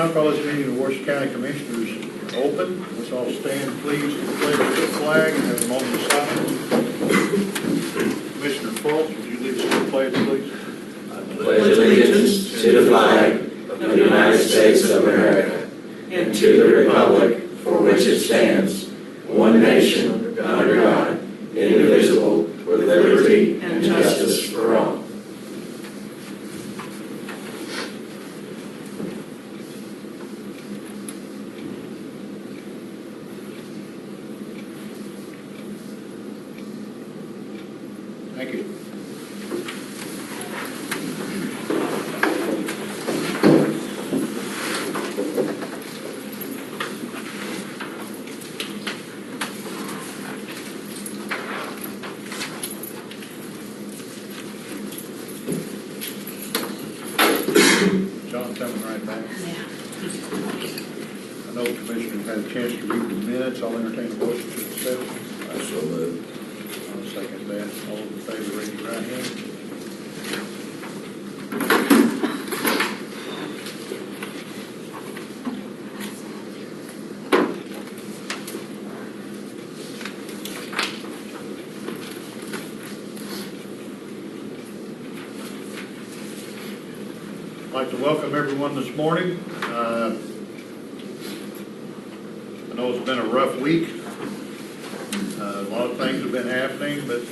now call this meeting of the Washington County Commissioners open. Let's all stand, please, to the pledge of the flag and have a moment of silence. Commissioner Fultz, would you lead us in the pledge, please? I pledge allegiance to the flag of the United States of America and to the republic for which it stands, one nation, under God, indivisible, with liberty and justice for all. Thank you. John coming right back. I know the commissioners had a chance to read the minutes. I'll entertain a motion to accept. I so move. I'll second that. All in favor, raise your right hand. I'd like to welcome everyone this morning. I know it's been a rough week. A lot of things have been happening, but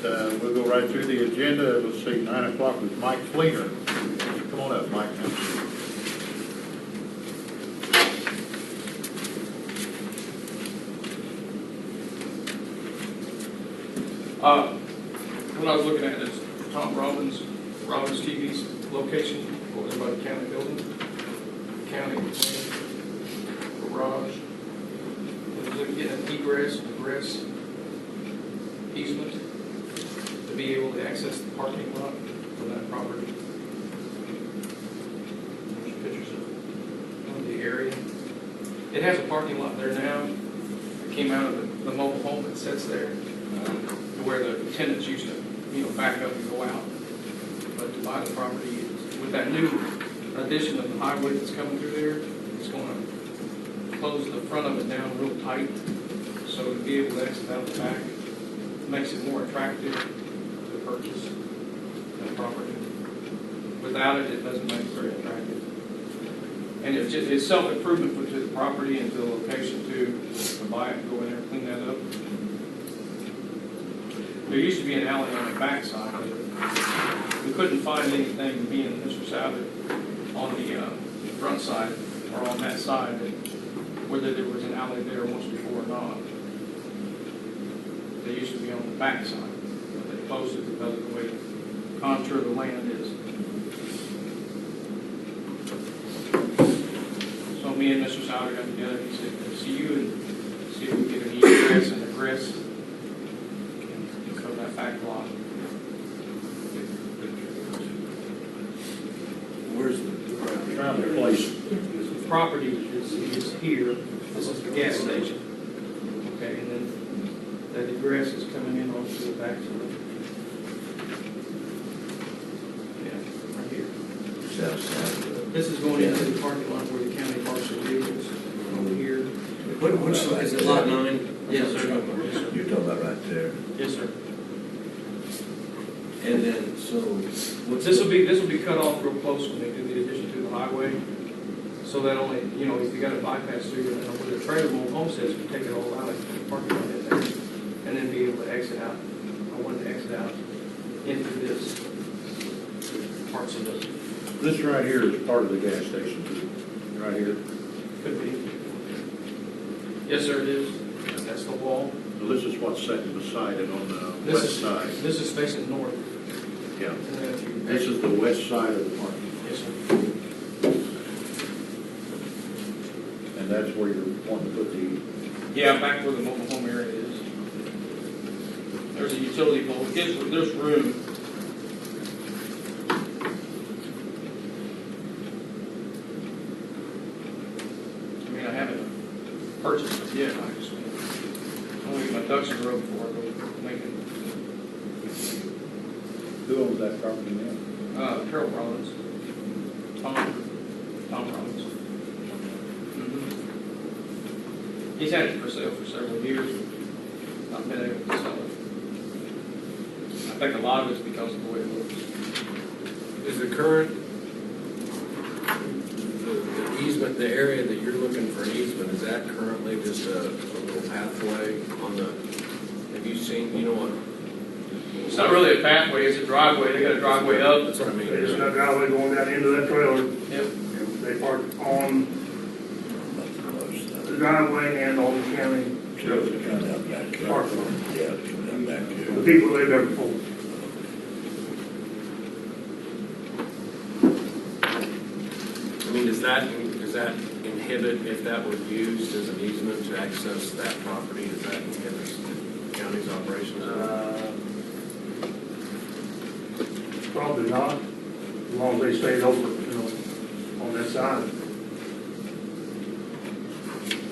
we'll go right through the agenda. Let's see, 9 o'clock with Mike Fleener. Come on up, Mike. What I was looking at is Tom Robbins TV's location over there by the county building, county garage. I was looking at an egress easement to be able to access the parking lot for that property. There's pictures of the area. It has a parking lot there now. It came out of the mobile home that sits there, where the tenants used to, back up and go out. But to buy the property, with that new addition of the highway that's coming through there, it's going to close the front of it down real tight. So to be able to exit out the back makes it more attractive to purchase that property. Without it, it doesn't make it very attractive. And it's self-improvement to the property and to the location to buy it, go in there, clean that up. There used to be an alley on the back side of it. We couldn't find anything, me and Mr. Southern, on the front side or on that side, whether there was an alley there once before or not. They used to be on the back side, but they closed it because of the way the contour of the land is. So me and Mr. Southern got together. He said, see you and see if we can get an egress and egress. Back lot. Where's the Trying to place. The property is here. This is the gas station. Okay, and then that egress is coming in onto the back side. Yeah, right here. south side? This is going into the parking lot where the county parks their vehicles. Over here. Which is it, lot 9? Yes, sir. You're talking about right there. Yes, sir. And then, so, what's This will be cut off real close when they do the addition to the highway. So that only, if you got a bypass through where the trailer mobile home says, we take it all out of the parking lot in there, and then be able to exit out. I wanted to exit out into this parts of this. This right here is part of the gas station, right here. Could be. Yes, sir, it is. That's the wall. So this is what's sitting beside it on the west side. This is facing north. Yeah. And then if you- This is the west side of the parking. Yes, sir. And that's where you're wanting to put the, Yeah, back where the mobile home area is. There's a utility pole. There's room. I mean, I haven't purchased it yet. I just want to get my ducks in a row before I go make it. who owns that property now? Carol Rollins. Tom Rollins. He's had it for sale for several years, not been able to sell it. I think a lot of it's because of the way it looks. Is the current, the easement, the area that you're looking for an easement, is that currently just a little pathway on the, have you seen, you know what? It's not really a pathway, it's a driveway, they got a driveway up. That's what I mean. There's no driveway going down into that trailer. Yep. They park on the driveway and on the county parking lot. The people live there before. I mean, does that inhibit, if that were used as an easement to access that property, does that inhibit the county's operations? Probably not, as long as they stay over, on that side.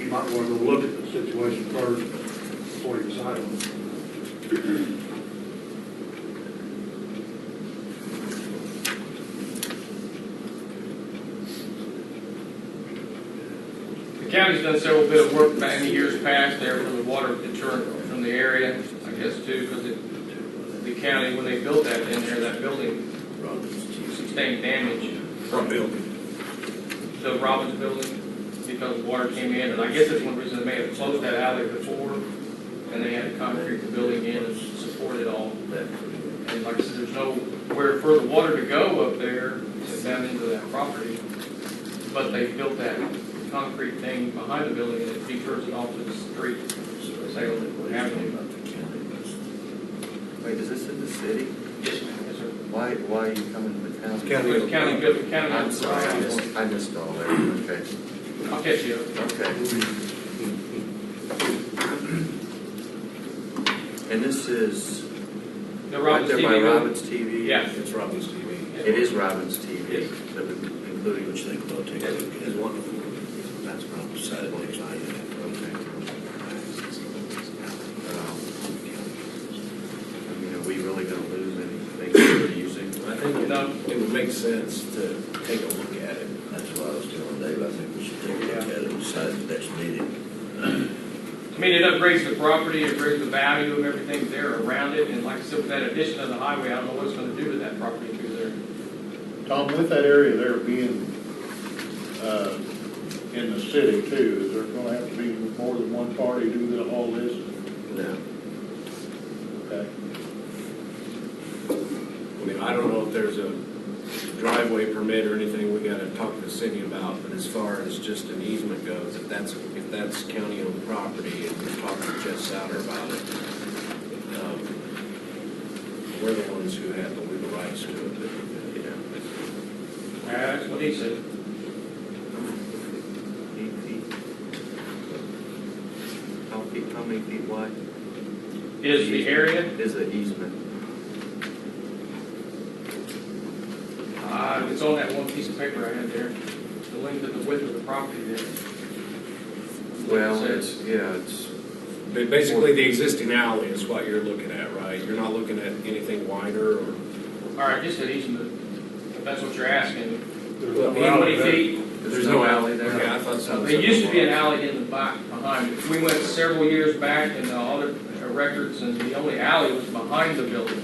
You might want to go look at the situation first before you decide on it. The county's done several bit of work back in the years past there for the water deterrent from the area, I guess too, because the county, when they built that in there, that building sustained damage. What building? The Robbins building, because water came in, and I guess that's one reason they may have closed that alley before, and they had to concrete the building in and support it all. And like I said, there's nowhere for the water to go up there, down into that property, but they built that concrete thing behind the building, and it deters it off to the street, Salem Avenue. Wait, is this in the city? Yes, ma'am. Yes, sir. Why are you coming to the town? County. I'm sorry, I missed all that, okay. I'll catch you up. Okay. And this is The right Robbins there TV. by building? Robbins TV? Yeah. It's Robbins TV. It is Robbins TV, Yes. including which they will take a look at. Is one, That's Robbins Saturday night. Okay. I mean, are we really gonna lose anything that we're using? I think No. it would make sense to take a look at it. That's what I was telling Dave, I think we should take a look at it and decide the next meeting. I mean, it upgrades the property, it upgrades the value of everything there around it, and like I said, with that addition of the highway, I don't know what it's gonna do to that property through there. Tom, with that area there being in the city too, is there going to have to be more than one party do all this? No. Okay. I mean, I don't know if there's a driveway permit or anything we gotta talk to the city about, but as far as just an easement goes, if that's county-owned property, and we're talking to Jeff Souter about it, we're the ones who have the legal rights to it, but, That's what he said. 8 feet. How many feet wide Is the area, is the easement? it's on that one piece of paper I had there, the length of the width of the property there. Well, It it's, says- it's, but basically the existing alley is what you're looking at, right? You're not looking at anything wider or? All right, just an easement, if that's what you're asking. There's no 20 alley there. feet. there's no alley there? Okay, I thought so. There used to be an alley in the back behind it. We went several years back and all the records, and the only alley was behind the building.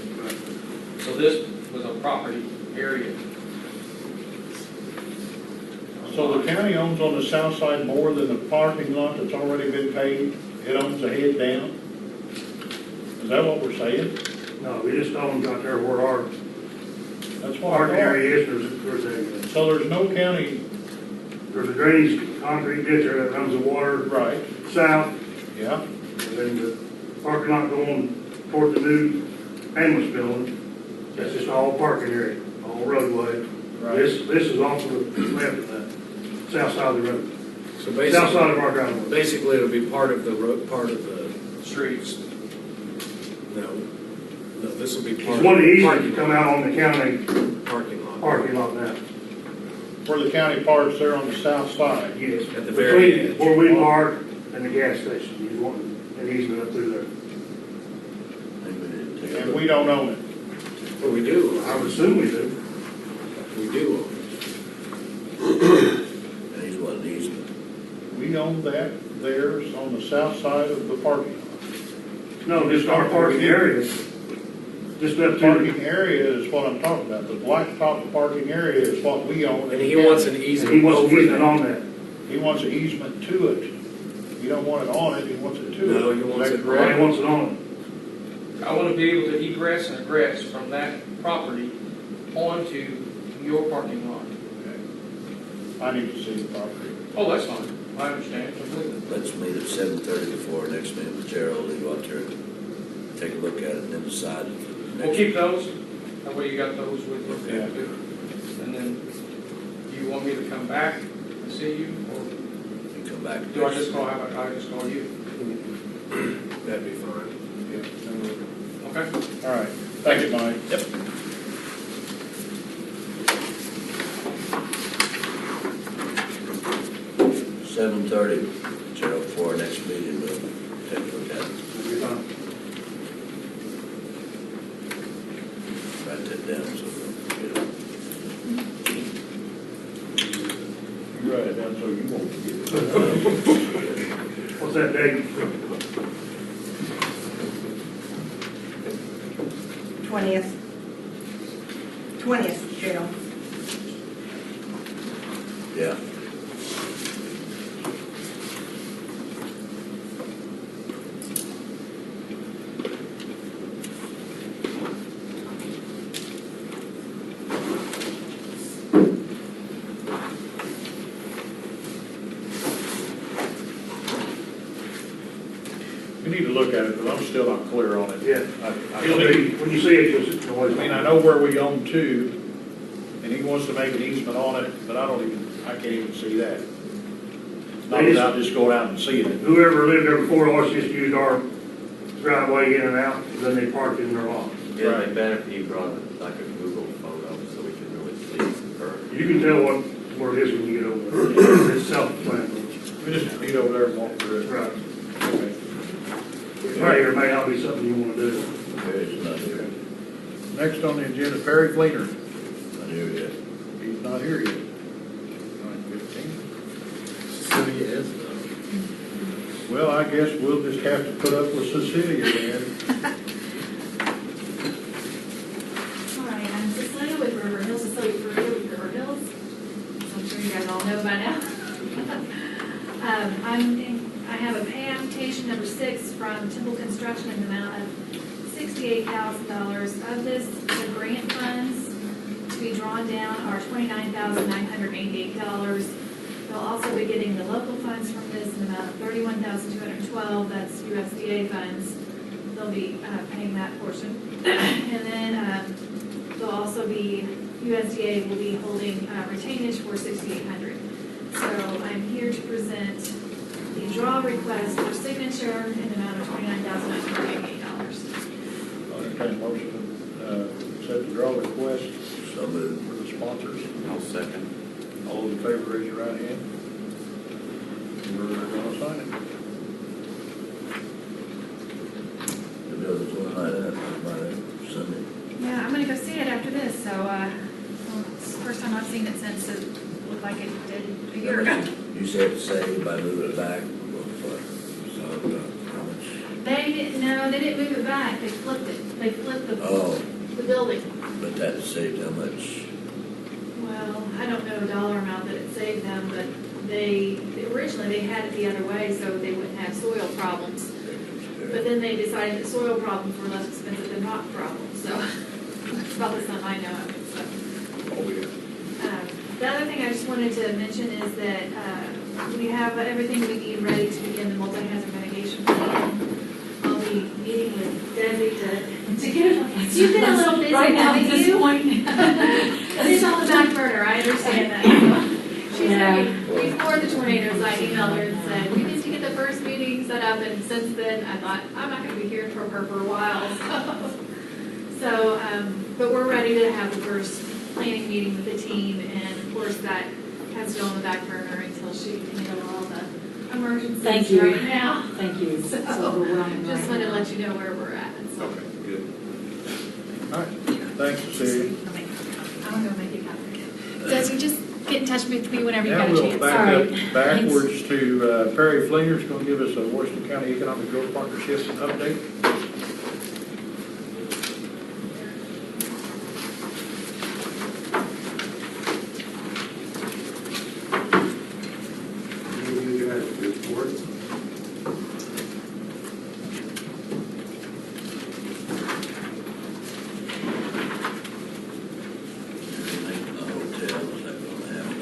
So this was a property area. So the county owns on the south side more than the parking lot that's already been paved? It owns the head down? Is that what we're saying? No, we just own out there where our That's what I parking thought. area is, So there's no county, there's a drainage concrete ditch there that runs the water right, south, yeah, and then the parking lot going toward the new ambulance building. That's just all parking area, all roadway. right. This is off to the left of that, south side of the road, So south side basically, of our driveway. basically it'll be part of the road, part of the, Streets. no, this will be part It's of one of the the easements that come out on the county parking lot. parking lot now. Where the county parks there on the south side. Yes. At the very Between edge. where we park and the gas station, you want an easement up through there. Maybe we need to take a And look. we don't own it. Well, we do, I would assume we do. we do own And he's what, an easement? We own that, theirs, on on the south side of the parking lot. No, just our parking area. Just up The to, parking area is what I'm talking about. The blacktop parking area is what we own. And he wants an and easement he wants to over get it that. on that. He wants an easement to it. He don't want it on it, he wants it to it. No, he Is wants that it Right, correct? he wants it on I want to be able to egress and egress from that property onto your parking lot. I need to see the property. Oh, that's fine. I understand completely. Let's meet at 7:30 before our next meeting with Gerald, and go out there and take a look at it, and then decide. We'll keep those, that way you got those with you. Okay. too. And then, do you want me to come back and see you, or And come back. do I just call, how about I just call you? That'd be fine. Okay? All right, thank you, Mike. Yep. $7:30, Gerald, before our next meeting, we'll take a look at it. it. It'll be fine. Write that down so we'll get it. You write it down so you won't forget it. What's that date? 20th, Gerald. Yeah. We need to look at it, but I'm still not clear on it. Yeah. I It'll think- be, when you see it, you'll see. I mean, I know where we own two, and he wants to make an easement on it, but I can't even see that. Not They just- without just going out and seeing it. Whoever lived there before us just used our driveway in and out, then they parked in their lot. Yeah, Right. it'd be better if you brought like a Google photo so we could really see her. You can tell where it is when you get over there. It's self-explanatory. We just need over there and walk through it. Right. Okay. Right here may not be something you want to do. Perry's not here. Next on the agenda, Perry Fleener. Not here yet. He's not here yet. 9:15. Cecilia is, Well, I guess we'll just have to put up with Cecilia then. All right, I'm Cecilia with River Hills, Associates with River Hills. So I'm sure you guys all know by now. I have a pay application number 6 from Temple Construction in the amount of $68,000. Of this, the grant funds to be drawn down are $29,988. They'll also be getting the local funds from this in the amount of $31,212. That's USDA funds. They'll be paying that portion. And then they'll also be, USDA will be holding retainage for $6,800. So I'm here to present the draw request for signature in the amount of $29,988. I'll entertain a motion to accept the draw request So moved. for the sponsors. I'll second. All those in favor, raise your right hand. We're going to sign it. The building's one night after, Sunday. Yeah, I'm gonna go see it after this, so, well, it's the first time I've seen it since it looked like it did a year ago. You said to save by moving it back, what, so, how much? They didn't move it back, they flipped it, they flipped Oh, the building. but that saved how much? Well, I don't know a dollar amount that it saved them, but originally they had it the other way so they wouldn't have soil problems. But then they decided that soil problems were less expensive than rock problems, so that's about the sum I know of it, so. Oh, yeah. The other thing I just wanted to mention is that we have everything we need ready to begin the multi-hazard mitigation plan. I'll be meeting with Debbie to get it. You've been a little busy, haven't you? It's on the back burner, I understand that. She said, before the tornadoes, I emailed her and said, we need to get the first meeting set up, and since then, I thought, I'm not gonna be hearing from her for a while, so, but we're ready to have the first planning meeting with the team, and of course, that has to go on the back burner until she can handle all the emergencies Thank you. right now. Thank you. So, It's overwhelming just right wanted to now. let you know where we're at, so. Okay, good. All right, thanks, Cecilia. I'm gonna make it happen. Does you just get in touch with me whenever you Now got a we'll chance. back All up right. backwards to Perry Fleener's going to give us a Washington County Economic Growth Partnership update. You guys report. Anything in the hotel, is that gonna happen?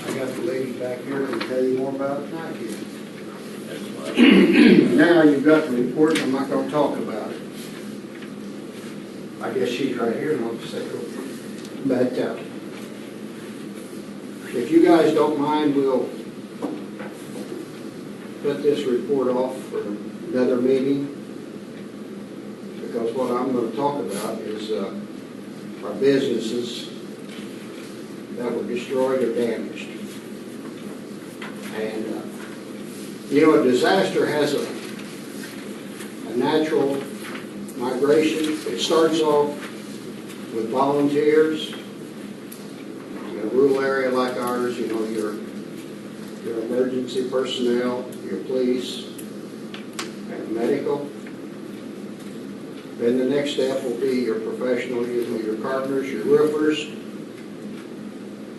I got the lady back here to tell you more about it than I can. That's why. Now you've got the report, I'm not gonna talk about it. I guess she's right here, and I'll just say, but, if you guys don't mind, we'll put this report off for another meeting. Because what I'm gonna talk about is, our businesses that were destroyed or damaged. And, you know, a disaster has a natural migration. It starts off with volunteers. In a rural area like ours, you know, your emergency personnel, your police, and medical. Then the next step will be your professional, you know, your carpenters, your roofers.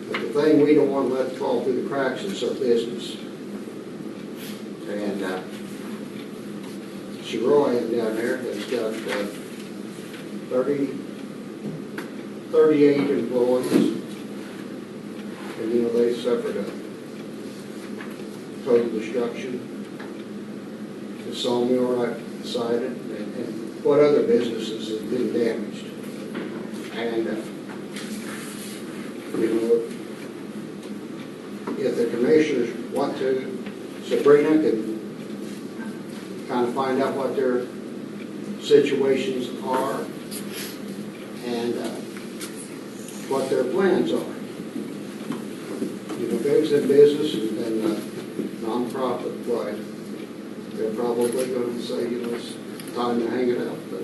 But the thing we don't want to let fall through the cracks is our business. And Sheroy down there has got 38 employees. And, you know, they suffered a total destruction. The sawmill right beside it, and what other businesses have been damaged. And, you know, if the commissioners want to, Sabrina can kind of find out what their situations are and what their plans are. You know, if it's in business and nonprofit, why, they're probably going to say, you know, it's time to hang it up. But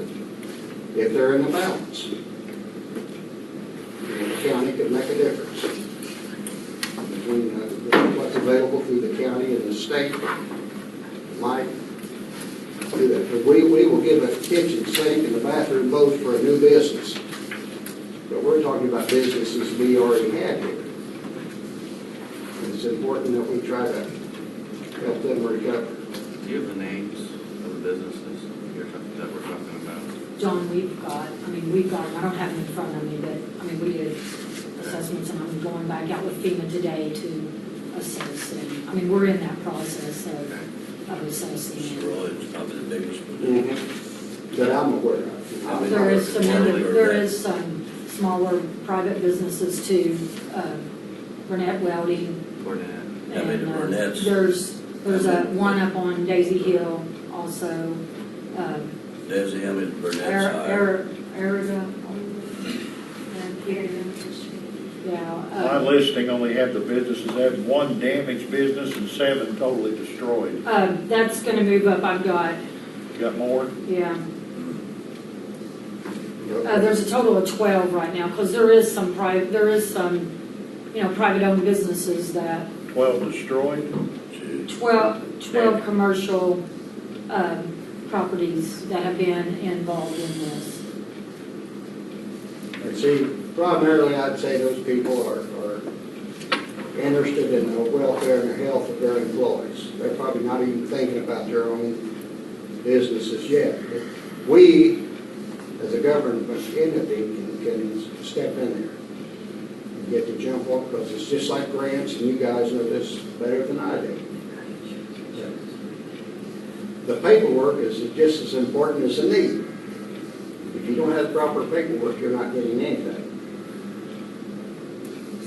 if they're in the balance, you know, the county can make a difference between what's available through the county and the state. Might do that. But we will give a kitchen sink and a bathroom both for a new business. But we're talking about businesses we already had here. And it's important that we try to help them recover. Do you have the names of the businesses that we're talking about? John, we've got, I don't have them in front of me, but, we did assessments, and I'm going back out with FEMA today to assess, and, we're in that process of assessing. Sheroy is probably the biggest one. That I'm aware of. There is some smaller private businesses too, Burnett Welding. Burnett. How many and, Burnett's? There's one up on Daisy Hill also. Desi, how many Burnett's hired? My listing only had the businesses, had one damaged business and 7 totally destroyed. That's gonna move up, I've got, You got more? yeah. There's a total of 12 right now, because there is some private owned businesses that, 12 destroyed? 12 commercial properties that have been involved in this. And see, primarily I'd say those people are interested in the welfare and the health of their employees. They're probably not even thinking about their own businesses yet. But we, as a government entity, can step in there and get the jump on, because it's just like grants, and you guys know this better than I do. The paperwork is just as important as the need. If you don't have proper paperwork, you're not getting anything.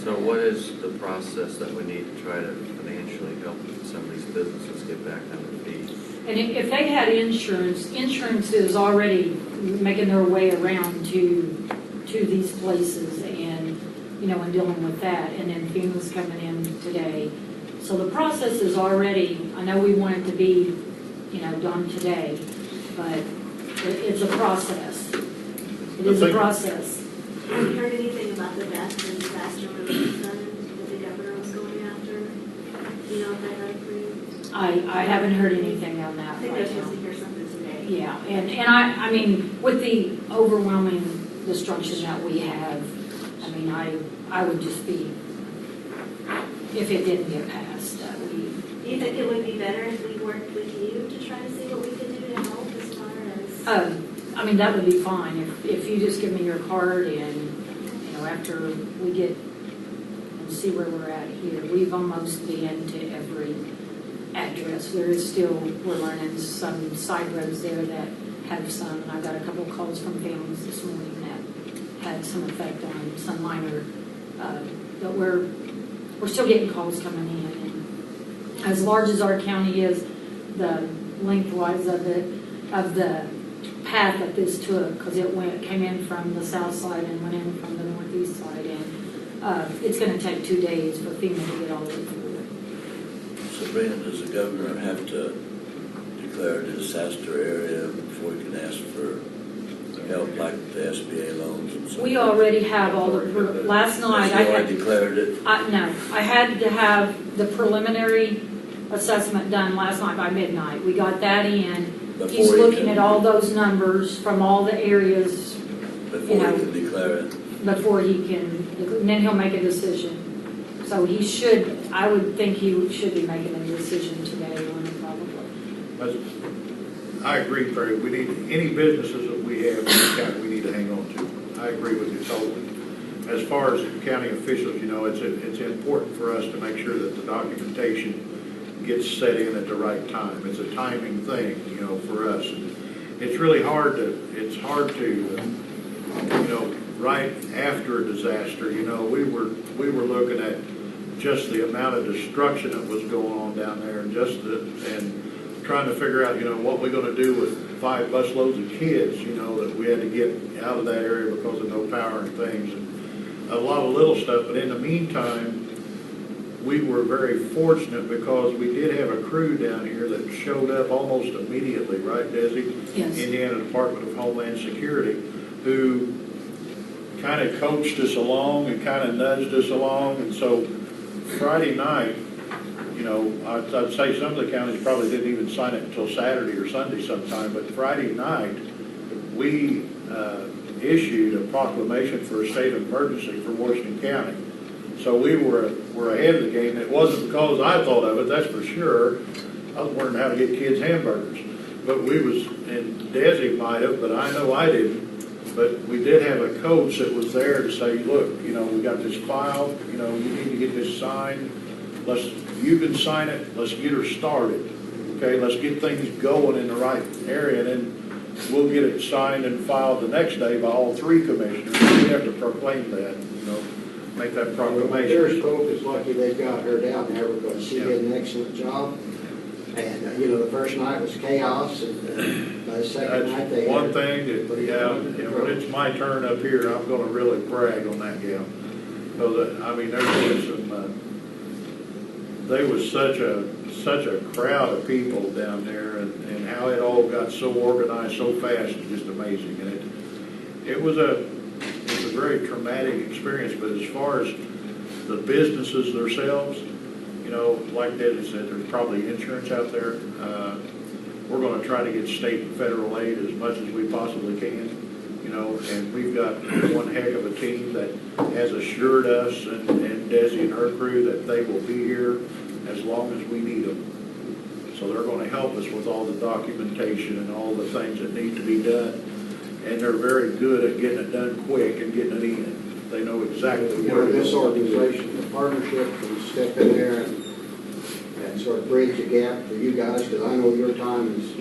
So what is the process that we need to try to financially help some of these businesses get back on their feet? And if they had insurance is already making their way around to these places and, and dealing with that. And then FEMA's coming in today. So the process is already, I know we want it to be, done today, but it's a process. It is a process. Have you heard anything about the best and disaster relief fund that the governor was going after? Do you know if they heard from you? I haven't heard anything on I that think right they're supposed now. to hear something today. Yeah, and I mean, with the overwhelming destruction that we have, I mean, I would just be, if it didn't get passed, Do you think it would be better if we worked with you to try to see what we could do to help as far as? I mean, that would be fine, if you just give me your card and, you know, after we get, and see where we're at here, we've almost been to every address. There is still, we're learning some side roads there that have some, and I got a couple of calls from families this morning that had some effect on some minor, but we're still getting calls coming in. And as large as our county is, the lengthwise of the path that this took, because it came in from the south side and went in from the northeast side, and it's going to take 2 days for FEMA to get all the way through it. Sabrina, does the governor have to declare a disaster area before he can ask for help, like the SBA loans and so on? We already have all the, last night I Has he already had, declared it? no, I had to have the preliminary assessment done last night by midnight. We got that in. He's Before he looking can- at all those numbers from all the areas Before he can declare it? before he can, and then he'll make a decision. So he should, I would think he should be making a decision today on it probably. I agree, Terry. We need, any businesses that we have in the county, we need to hang on to. I agree with you totally. As far as county officials, you know, it's important for us to make sure that the documentation gets set in at the right time. It's a timing thing, you know, for us. It's really hard to, you know, right after a disaster, you know, we were looking at just the amount of destruction that was going on down there, and and trying to figure out, you know, what we're going to do with 5 busloads of kids, you know, that we had to get out of that area because of no power and things, and a lot of little stuff. But in the meantime, we were very fortunate because we did have a crew down here that showed up almost immediately, right, Desi? Yes. Indiana Department of Homeland Security, who kind of coached us along and kind of nudged us along. And so Friday night, you know, I'd say some of the counties probably didn't even sign it until Saturday or Sunday sometime, but Friday night, we issued a proclamation for a state of emergency for Washington County. So we were ahead of the game. It wasn't because I thought of it, that's for sure. I was learning how to get kids hamburgers. But we was, and Desi might have, but I know I didn't. But we did have a coach that was there to say, look, you know, we got this file, you know, you need to get this signed. You can sign it, let's get her started. Okay, let's get things going in the right area, and then we'll get it signed and filed the next day by all 3 commissioners. We have to proclaim that, you know, make that proclamation. There's hope is lucky they got her down there because she did an excellent job. And, you know, the first night was chaos, and by the second night they That's one had thing that, yeah, and when it's my turn up here, I'm gonna really brag on that gal. Because, I mean, there's been some, there was such a crowd of people down there, and how it all got so organized so fast is just amazing. And it was a very traumatic experience, but as far as the businesses themselves, you know, like Desi said, there's probably insurance out there. We're going to try to get state and federal aid as much as we possibly can, you know, and we've got one heck of a team that has assured us and Desi and her crew that they will be here as long as we need them. So they're going to help us with all the documentation and all the things that need to be done. And they're very good at getting it done quick and getting it in. They know exactly You where know, this to go. organization, the partnership, can step in there and sort of bridge the gap for you guys, because I know your time is,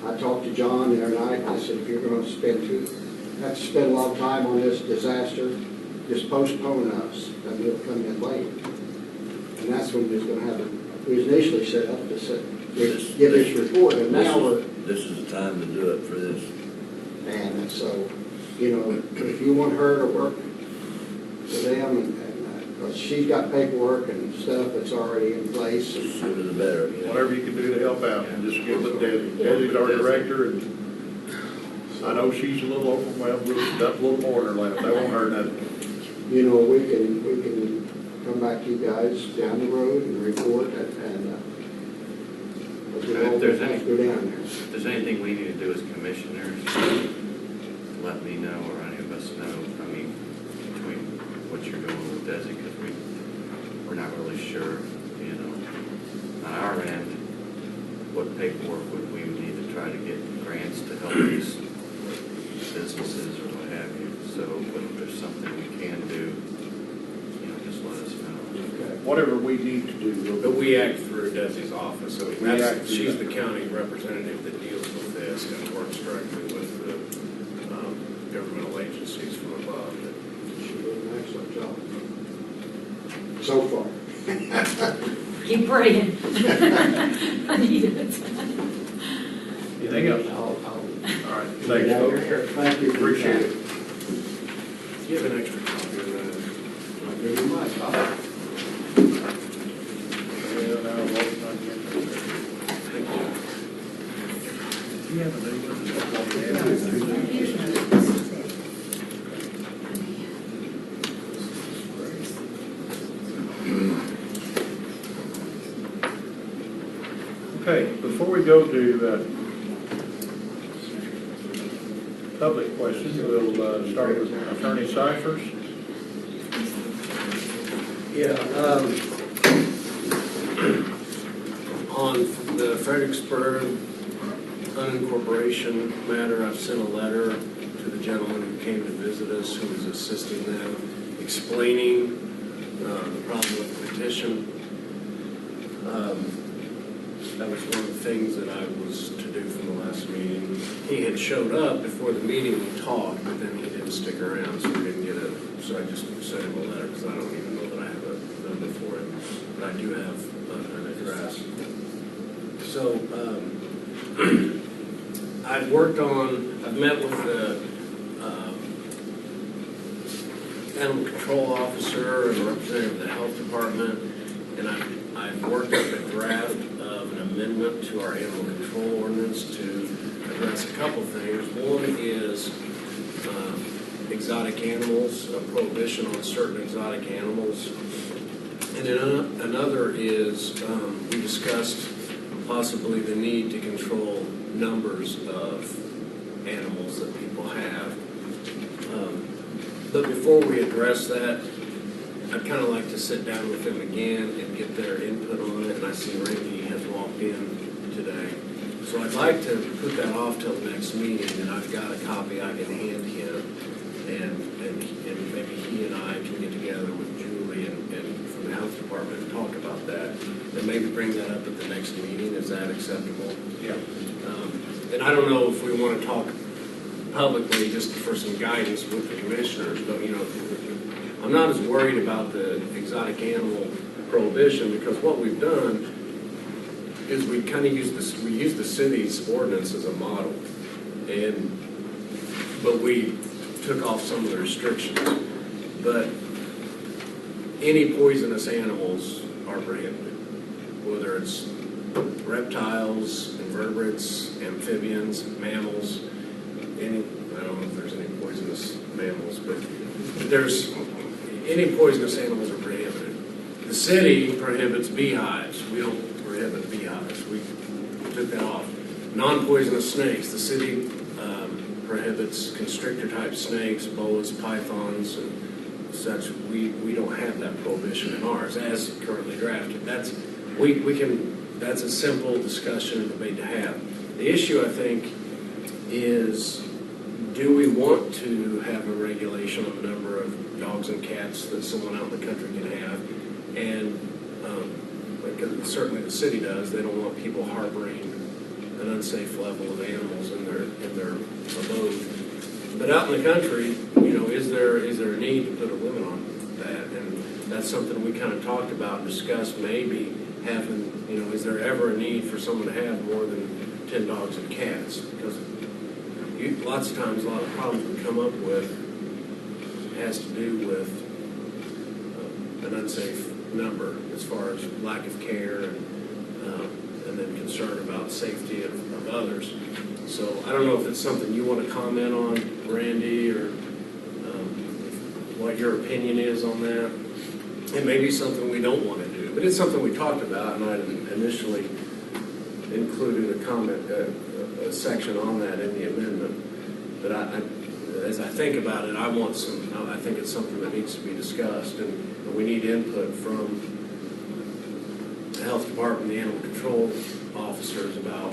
I talked to John the other night, and I said, if you're going to have to spend a lot of time on this disaster, just postpone us, and we'll come in late. And that's when we was going to have it, we was initially set up to give this report, and now we're, This is the time to do it for this. and so, you know, if you want her to work for them, and because she's got paperwork and stuff that's already in place. The sooner the better. Whatever you can do to help out, and just get with Desi. Desi's our director, and I know she's a little overwhelmed, we'll got a little more in her lap, that won't hurt nothing. You know, we can come back to you guys down the road and report and, but we If don't there's have any- to go down there. If there's anything we need to do as commissioners, let me know or any of us know, I mean, between what you're doing with Desi, because we're not really sure, you know, on our end, what paperwork would we need to try to get grants to help these businesses or what have you. So, but if there's something we can do, you know, just let us know. Whatever we need to do, we'll But do. we act through Desi's office, so We that's, act through she's that. the county representative that deals with this and works directly with the governmental agencies from above. She did an excellent job. So far. Keep praying. I need it. Anything else? All right, thanks, folks. Thank you. Appreciate it. Do you have an extra copy of that? I'll give you my copy. Well, now, vote on the- Thank you. You have a new one? Okay, before we go to public questions, we'll start with Attorney Cyphers. Yeah, on the Fredericksburg unincorporation matter, I've sent a letter to the gentleman who came to visit us, who was assisting them, explaining the problem with the petition. That was one of the things that I was to do from the last meeting. He had showed up before the meeting, we talked, but then he didn't stick around, so we didn't get it. So I just sent him a letter, because I don't even know that I have a number for him, but I do have an address. So, I've met with the animal control officer and a representative of the health department, and I've worked up a draft of an amendment to our animal control ordinance to address a couple things. One is exotic animals, a prohibition on certain exotic animals. And then another is, we discussed possibly the need to control numbers of animals that people have. But before we address that, I'd kind of like to sit down with them again and get their input on it. And I see Randy has walked in today. So I'd like to put that off till the next meeting, and I've got a copy I can hand him. And maybe he and I can get together with Julie and from the health department and talk about that. And maybe bring that up at the next meeting. Is that acceptable? Yeah. And I don't know if we want to talk publicly just for some guidance with the commissioners, but, you know, I'm not as worried about the exotic animal prohibition, because what we've done is we kind of use the city's ordinance as a model, but we took off some of the restrictions. But any poisonous animals are prohibited, whether it's reptiles, invertebrates, amphibians, mammals, I don't know if there's any poisonous mammals, but any poisonous animals are prohibited. The city prohibits beehives. We don't prohibit beehives. We took that off. Non-poisonous snakes. The city prohibits constrictor-type snakes, boas, pythons, and such. We don't have that prohibition in ours as currently drafted. That's a simple discussion and debate to have. The issue, I think, is, do we want to have a regulation on the number of dogs and cats that someone out in the country can have? And because certainly the city does, they don't want people harboring an unsafe level of animals in their abode. But out in the country, you know, is there a need to put a limit on that? And that's something we kind of talked about and discussed, maybe having, you know, is there ever a need for someone to have more than 10 dogs and cats? Because lots of times, a lot of problems we come up with has to do with an unsafe number as far as lack of care and then concern about safety of others. So I don't know if it's something you want to comment on, Randy, or what your opinion is on that. It may be something we don't want to do, but it's something we talked about, and I initially included a comment, a section on that in the amendment. But as I think about it, I think it's something that needs to be discussed, and we need input from the health department, the animal control officers about,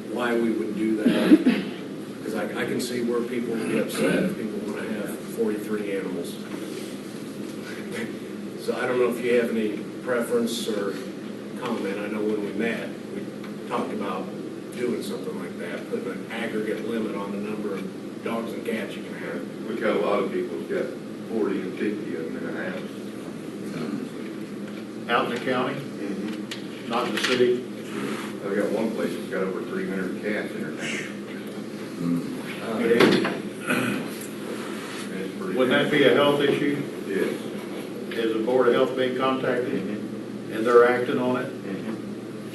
why we would do that. Because I can see where people would be upset if people want to have 43 animals. So I don't know if you have any preference or comment. I know when we met, we talked about doing something like that, putting an aggregate limit on the number of dogs and cats you can have. We've got a lot of people who've got 40 and 50 of them in a house. Out in the county, not in the city. I've got one place that's got over 300 cats in her house. Wouldn't that be a health issue? Yes. Has the Board of Health been contacted and they're acting on it?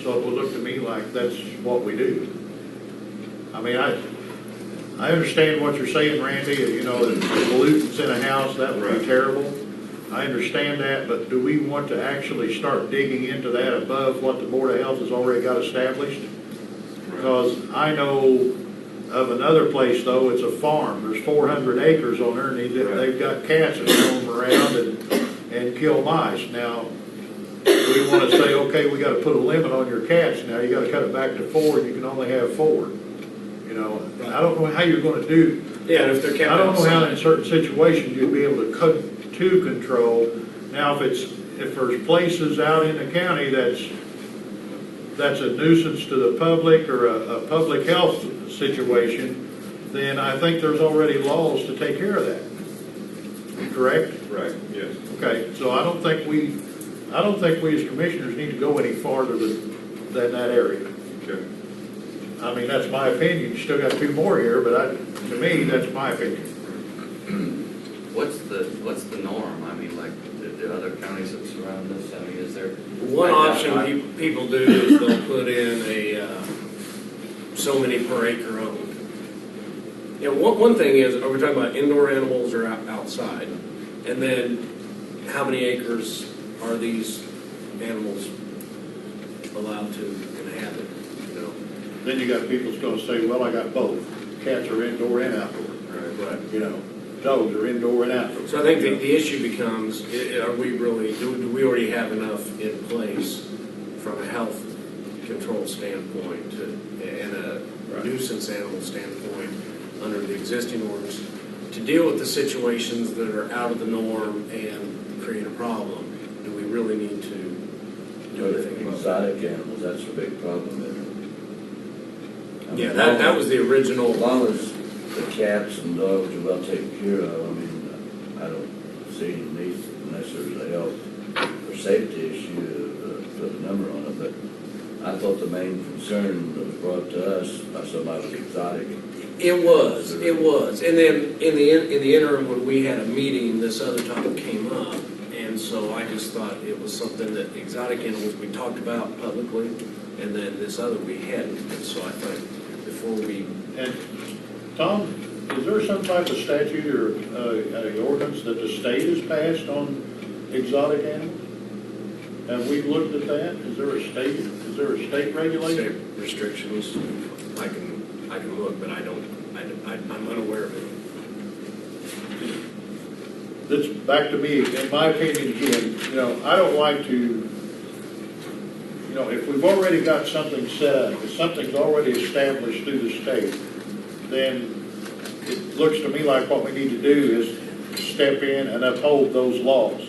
So it would look to me like that's what we do. I mean, I understand what you're saying, Randy, the pollutants in a house, that would be terrible. I understand that, but do we want to actually start digging into that above what the Board of Health has already got established? Because I know of another place, though, it's a farm. There's 400 acres on there, and they've got cats that roam around and kill mice. Now, we want to say, okay, we got to put a limit on your cats now. You got to cut it back to 4, and you can only have 4. I don't know how you're going to do. Yeah, if they're kept I don't know how outside. in certain situations you'd be able to control. Now, if there's places out in the county that's a nuisance to the public or a public health situation, then I think there's already laws to take care of that. Correct? Right, yes. Okay, so I don't think we as commissioners need to go any farther than that area. Okay. I mean, that's my opinion. You still got 2 more here, but to me, that's my opinion. What's the norm? I mean, like, the other counties that surround us, I mean, is there? One option people do is they'll put in so many per acre owned. One thing is, are we talking about indoor animals or outside? And then how many acres are these animals allowed to inhabit? Then you got people that's going to say, well, I got both. Cats are indoor and outdoor. Right. Dogs are indoor and outdoor. So I think the issue becomes, are we really, do we already have enough in place from a health control standpoint and a nuisance animal standpoint under the existing ordinance to deal with the situations that are out of the norm and create a problem? Do we really need to do anything about that? Exotic animals, that's a big problem there. Yeah, that was the original. As long as the cats and dogs are well taken care of, I mean, I don't see any need unless there's a health or safety issue to put a number on it. But I thought the main concern that was brought to us by somebody was exotic. It was, and then in the interim, when we had a meeting, this other topic came up, and so I just thought it was something that exotic animals we talked about publicly, and then this other we hadn't, and so I thought before we. And Tom, is there some type of statute or ordinance that the state has passed on exotic animals? Have we looked at that? Is there a state regulation? State restrictions, I can look, but I'm unaware of it. That's back to me, in my opinion, again, I don't like to, if we've already got something set up, if something's already established through the state, then it looks to me like what we need to do is step in and uphold those laws.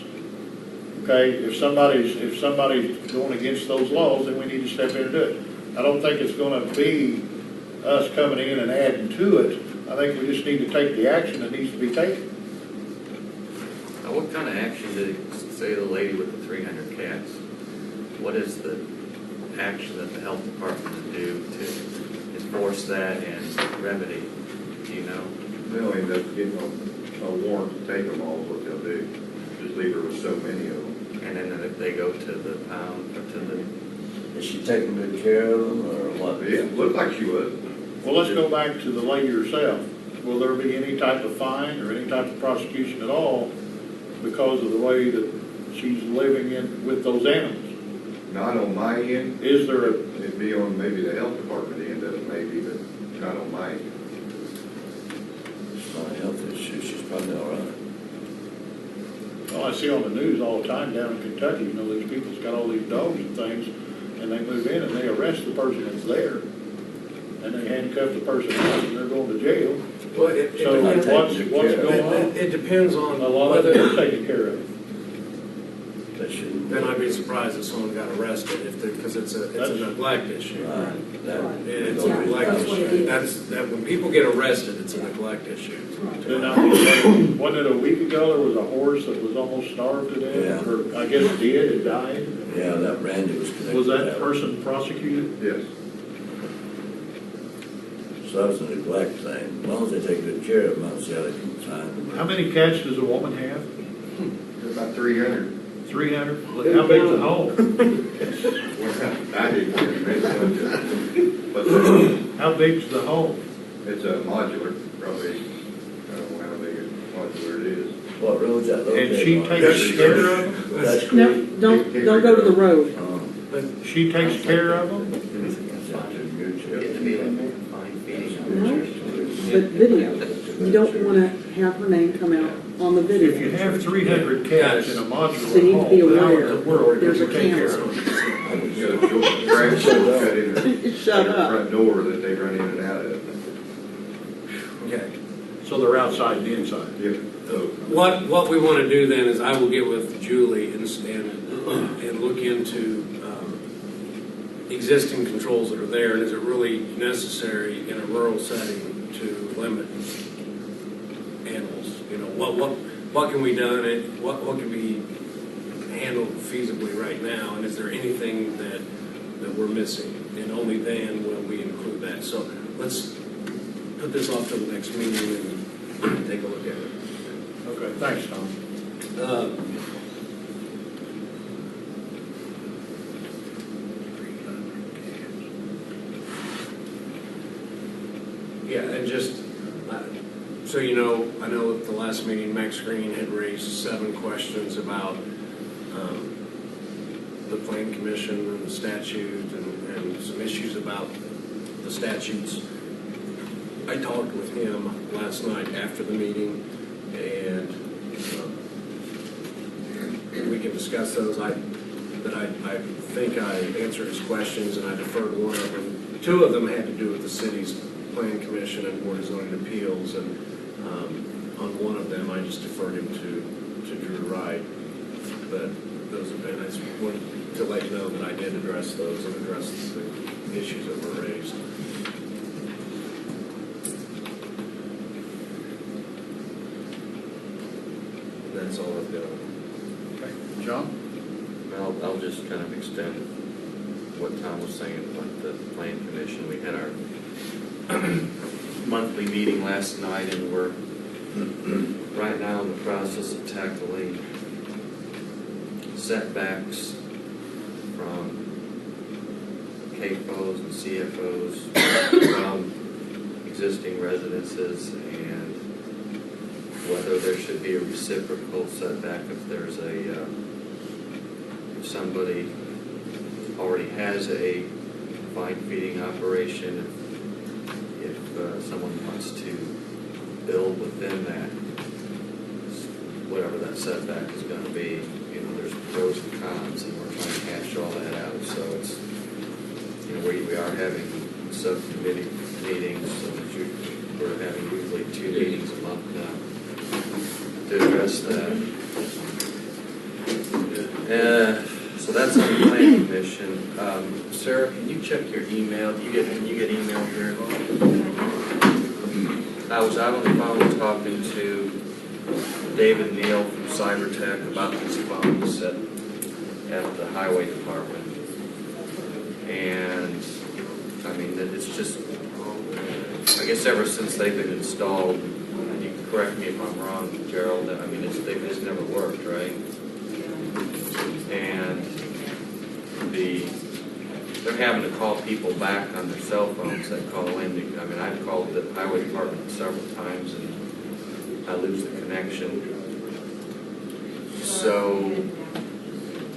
Okay, if somebody's going against those laws, then we need to step in and do it. I don't think it's going to be us coming in and adding to it. I think we just need to take the action that needs to be taken. Now, what kind of action did, say, the lady with the 300 cats? What is the action that the health department would do to enforce that and remedy? Do you know? They'll end up getting a warrant to take them all, is what they'll do. Just leave her with so many of them. And then if they go to the pound or to the Is she taking good care of them, or what? Yeah, looked like she was. Well, let's go back to the lady herself. Will there be any type of fine or any type of prosecution at all because of the way that she's living in with those animals? Not on my end. Is there a, It'd be on maybe the health department end of it maybe, but not on my end. It's not a health issue, she's probably all right. well, I see on the news all the time down in Kentucky, you know, these people's got all these dogs and things, and they move in and they arrest the person that's there, and they handcuff the person out and they're going to jail. Well, it So depends. what's going on? It depends on A lot of them whether, are taken care of. They shouldn't. then I'd be surprised if someone got arrested because it's a neglect issue. Right. That- It's a neglect That's what it issue. is. When people get arrested, it's a neglect issue. Wasn't it a week ago, there was a horse that was almost starved to death, Yeah. or I guess dead, it died? Yeah, that Randy was connected. Was to that person prosecuted? Yes. So that was a neglect thing. As long as they take good care of them, I don't see how they can find them. How many cats does a woman have? About 300. 300? How big's the home? I didn't get it. But How big's the home? it's a modular, probably, I don't know how big a modular it is. What road's that located And she on? takes care of them? That's No, creek. don't go to the road. Oh, She takes care of them? that's out there in your chair. Get to be like fine feeding. But video, you don't want to have her name come out on the video. If you have 300 cats in a modular They need to be home, how in aware the world do there's you a take care of camera. them? You got a grass cut in their Shut up. front door that they run in and out of. Okay. So they're outside and inside? Yeah. So, What we want to do then is I will get with Julie and look into existing controls that are there, and is it really necessary in a rural setting to limit animals? You know, what can be done, and what can be handled feasibly right now, and is there anything that we're missing? And only then will we include that. So let's put this off till the next meeting and take a look at it. Okay, thanks, Tom. Yeah, and just, so you know, I know at the last meeting, Max Green had raised 7 questions about the Plan Commission and the statute and some issues about the statutes. I talked with him last night after the meeting, and we can discuss those. But I think I answered his questions, and I deferred one of them. 2 of them had to do with the city's Plan Commission and Board of Zoning Appeals, and on one of them, I just deferred him to Drew Wright. But those have been, I just wanted to let you know that I did address those and address the issues that were raised. That's all I've got. Okay. John? I'll just kind of extend what Tom was saying about the Plan Commission. We had our monthly meeting last night, and we're right now in the process of tackling setbacks from KFOs and CFOs from existing residences, and whether there should be a reciprocal setback if there's if somebody already has a fine feeding operation, if someone wants to build within that, whatever that setback is going to be, you know, there's pros and cons, and we're trying to hash all that out. So it's, you know, we are having subcommittee meetings, so we're having usually 2 meetings a month now to address that. So that's on the Planning Commission. Sarah, can you check your email? Can you get email here? I was out on the phone talking to David Neal from CyberTech about these phones at the Highway Department. And, I mean, it's just, I guess ever since they've been installed, and you can correct me if I'm wrong, Gerald, I mean, they've just never worked, right? And they're having to call people back on their cell phones that call in. I mean, I've called the highway department several times and I lose the connection. So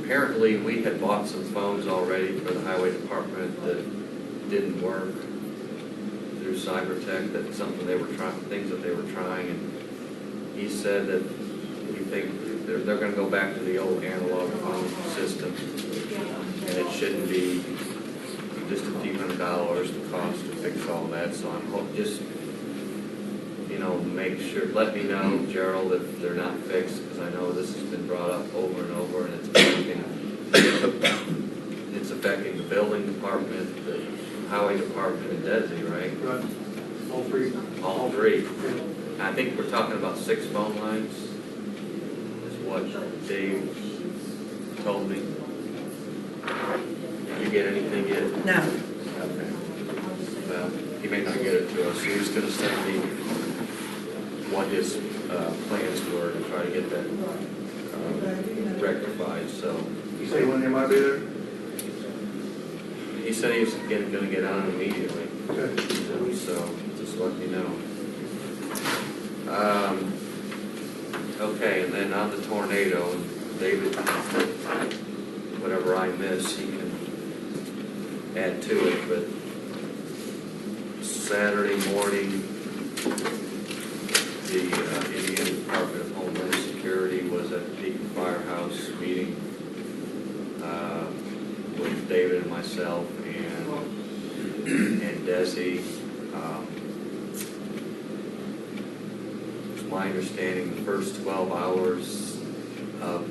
apparently we had bought some phones already for the highway department that didn't work through Cybertech. That's something they were trying, things that they were trying, and he said that we think they're going to go back to the old analog phone system, and it shouldn't be just a few $100s to cost to fix all that. So I'm just, make sure, let me know, Gerald, if they're not fixed, because I know this has been brought up over and over, and it's affecting the building department, the highway department, and Desi, right? Right. All three. All three. I think we're talking about 6 phone lines, is what Dave told me. Did you get anything yet? No. Okay. Well, he may not get it to us. He was going to send me what his plans were to try to get that rectified, so. You say when they might be there? He said he was going to get on immediately. Okay. So just let me know. Okay, and then on the tornado, and David, whatever I miss, he can add to it, but Saturday morning, the Indiana Department of Homeland Security was at the Beacon Firehouse meeting with David and myself and Desi. It's my understanding the first 12 hours of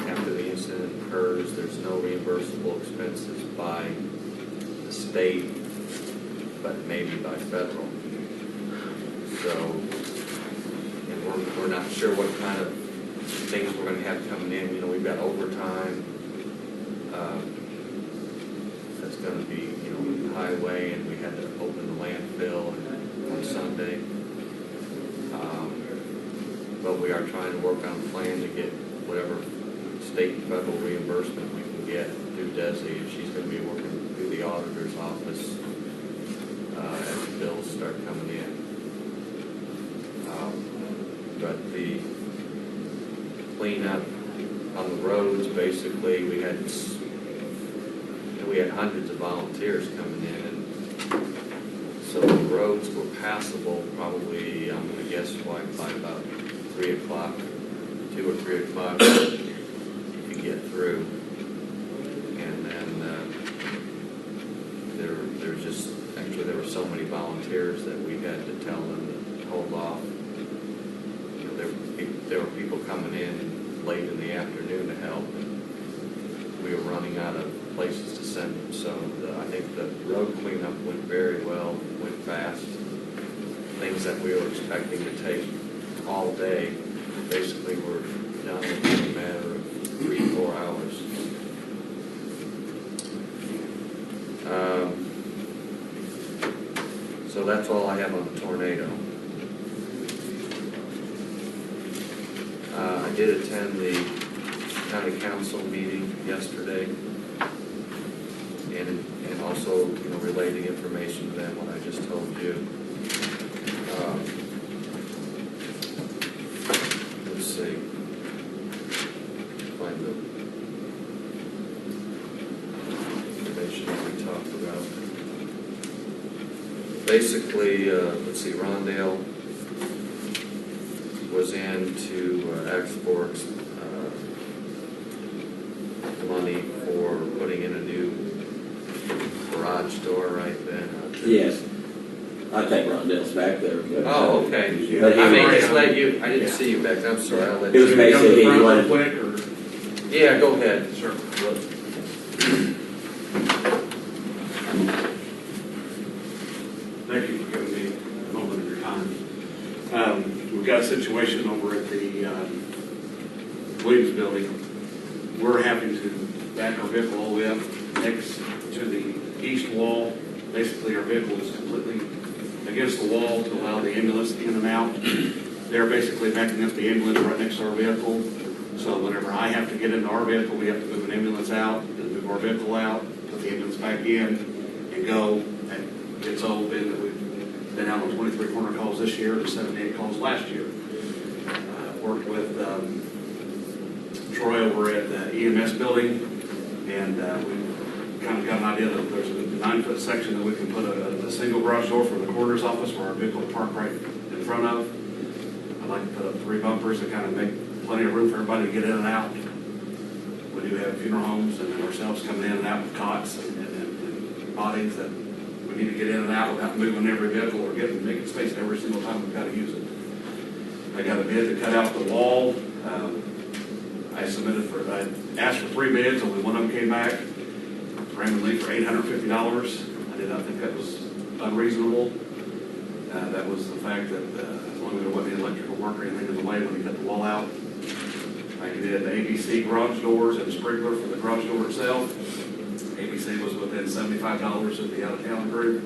after the incident occurs, there's no reimbursable expenses by the state, but maybe by federal. So, and we're not sure what kind of things we're going to have coming in. We've got overtime. That's going to be, with the highway, and we had to open the landfill on Sunday. But we are trying to work on a plan to get whatever state and federal reimbursement we can get through Desi, and she's going to be working through the auditor's office as the bills start coming in. But the cleanup on the roads, basically, we had hundreds of volunteers coming in, and so the roads were passable probably, I'm going to guess, by about 3 o'clock, 2 or 3 o'clock, you could get through. And then there were so many volunteers that we had to tell them to hold off. There were people coming in late in the afternoon to help, and we were running out of places to send them. So I think the road cleanup went very well, went fast. Things that we were expecting to take all day, basically were done in a matter of 3-4 hours. So that's all I have on the tornado. I did attend the county council meeting yesterday, and also, relaying information to them what I just told you. Let's see. Find the information that we talked about. Basically, let's see, Rondale was in to ask for money for putting in a new garage door right then. Yes. I think Rondell's back there. But, Oh, okay. But he I may was- just let you, I didn't see you back there, I'm sorry, I'll let It was you. basically, he wanted, Quick, or? Yeah, go ahead. Sure. Thank you for giving me a moment of your time. We've got a situation over at the Williams Building. We're having to back our vehicle all the way up next to the east wall. Basically, our vehicle is completely against the wall to allow the ambulance in and out. They're basically backing up the ambulance right next to our vehicle. So whenever I have to get into our vehicle, we have to move an ambulance out, then move our vehicle out, put the ambulance back in and go. And it's all been that we've been out on 23 corner calls this year and 78 calls last year. Worked with Troy over at the EMS building, and we kind of got an idea that there's a 9-foot section that we can put a single garage door for the coroner's office where our vehicle will park right in front of. I'd like to put up 3 bumpers that kind of make plenty of room for everybody to get in and out. We do have funeral homes and ourselves coming in and out with cots and bodies that we need to get in and out without moving every vehicle or making space every single time we've got to use it. I got a bid to cut out the wall. I asked for 3 bids, only one of them came back. Raymond Lee for $850. I did not think that was unreasonable. That was the fact that as long as there wasn't any electrical work or anything in the way when he cut the wall out. I did the ABC garage doors and sprinkler for the garage door itself. ABC was within $75 of the out-of-town group.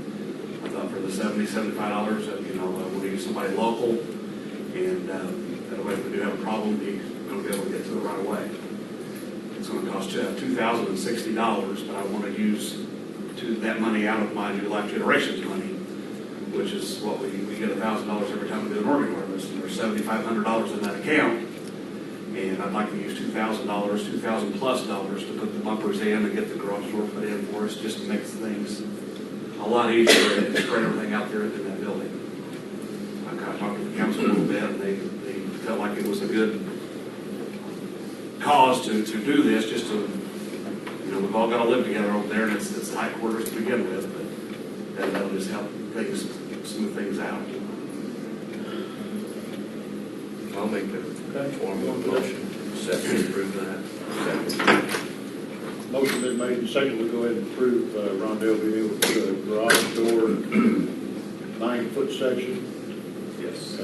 I thought for the $75 that, we'll use somebody local, and that way if we do have a problem, he's going to be able to get to it right away. It's going to cost you $2,060, but I want to use that money out of my New Life Generations money, which is what we get $1,000 every time we do an organ harvest. And there's $7,500 in that account, and I'd like to use $2,000, $2,000+ to put the bumpers in and get the garage door put in for us, just to make things a lot easier and spread everything out there in that building. I kind of talked to the council a little bit, and they felt like it was a good cause to do this, just to, we've all got to live together over there, and it's high quarters to begin with, but that'll just help things, smooth things out. I'll make a formal motion. Second, approve that. Second. Motion been made and second, we'll go ahead and approve Rondell being able to put a garage door 9-foot section. Yes.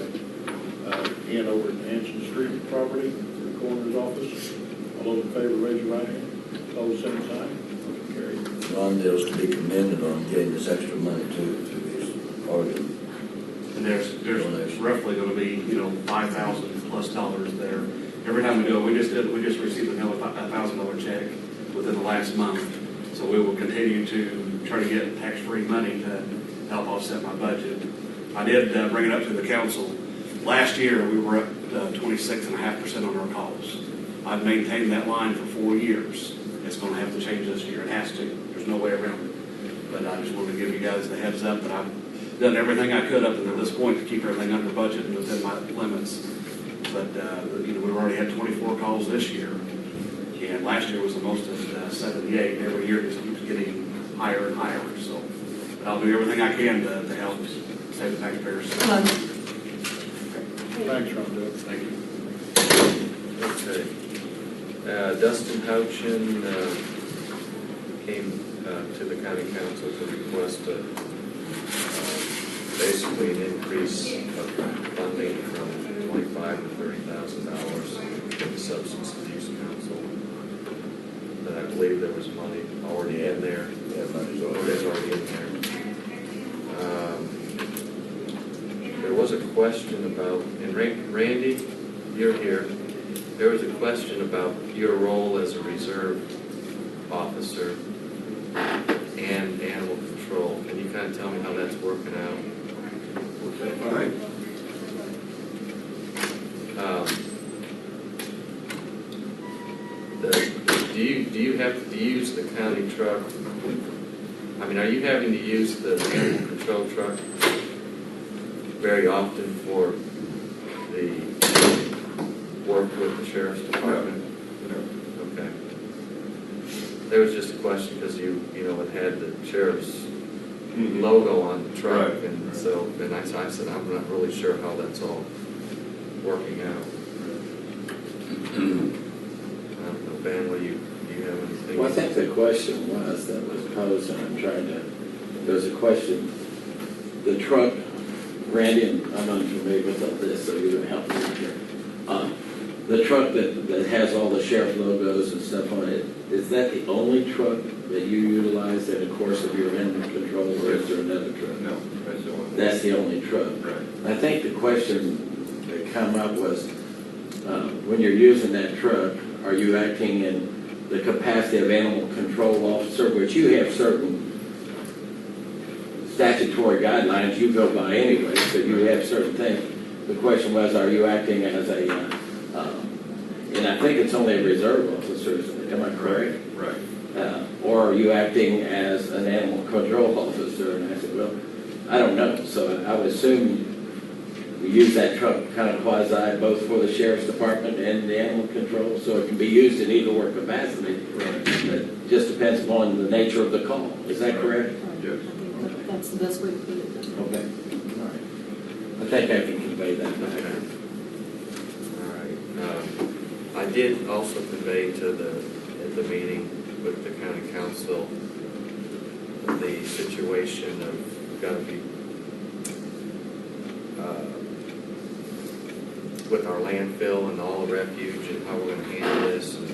In over at Hanson Street property, the coroner's office. All those in favor, raise your right hand. Opposed, same sign. Motion carried. Rondale's to be commended on getting this extra money too, through these organ. And there's roughly going to be, $5,000+ there. Every time we go, we just received another $1,000 check within the last month. So we will continue to try to get tax-free money to help offset my budget. I did bring it up to the council. Last year, we were up 26.5% on our calls. I've maintained that line for 4 years. It's going to have to change this year. It has to. There's no way around it. But I just wanted to give you guys the heads up that I've done everything I could up until this point to keep everything under budget and within my limits. But, we've already had 24 calls this year. And last year was the most at 78. Every year it just keeps getting higher and higher. So but I'll do everything I can to help save the taxpayers. Thanks, Rondell. Thank you. Okay. Dustin Houchin came to the county council to request basically an increase of funding from $25,000 to $30,000 for the Substance Abuse Council. But I believe there was money already in there. Yeah, money's There's already in there. There was a question about, and Randy, you're here. There was a question about your role as a reserve officer and animal control. Can you kind of tell me how that's working out? Okay, fine. Do you have to use the county truck? I mean, are you having to use the animal control truck very often for the work with the sheriff's department? Okay. There was just a question because it had the sheriff's logo on the truck, Right. and so then I said I'm not really sure how that's all working out. I don't know, Ben, do you have anything? Well, I think the question that was posed, and I'm trying to, there was a question, the truck, Randy, and I'm unfamiliar with all this, so you're going to help me here. The truck that has all the sheriff logos and stuff on it, is that the only truck that you utilize in the course of your animal control, or is there another truck? No, that's the one. That's the only truck. Right. I think the question that come up was, when you're using that truck, are you acting in the capacity of animal control officer, which you have certain statutory guidelines you go by anyway, so you have certain things. The question was, are you acting as a, and I think it's only a reserve officer, am I correct? Right. Or are you acting as an animal control officer? And I said, well, I don't know. So I would assume we use that truck kind of quasi both for the sheriff's department and the animal control, so it can be used in either work capacity. Right. It just depends upon the nature of the call. Is that correct? Yes. I think that's the best way to put it. Okay. All right. I think I can convey that back. All right. I did also convey to at the meeting with the county council the situation of gotta be with our landfill and all the refuge and how we're gonna handle this, and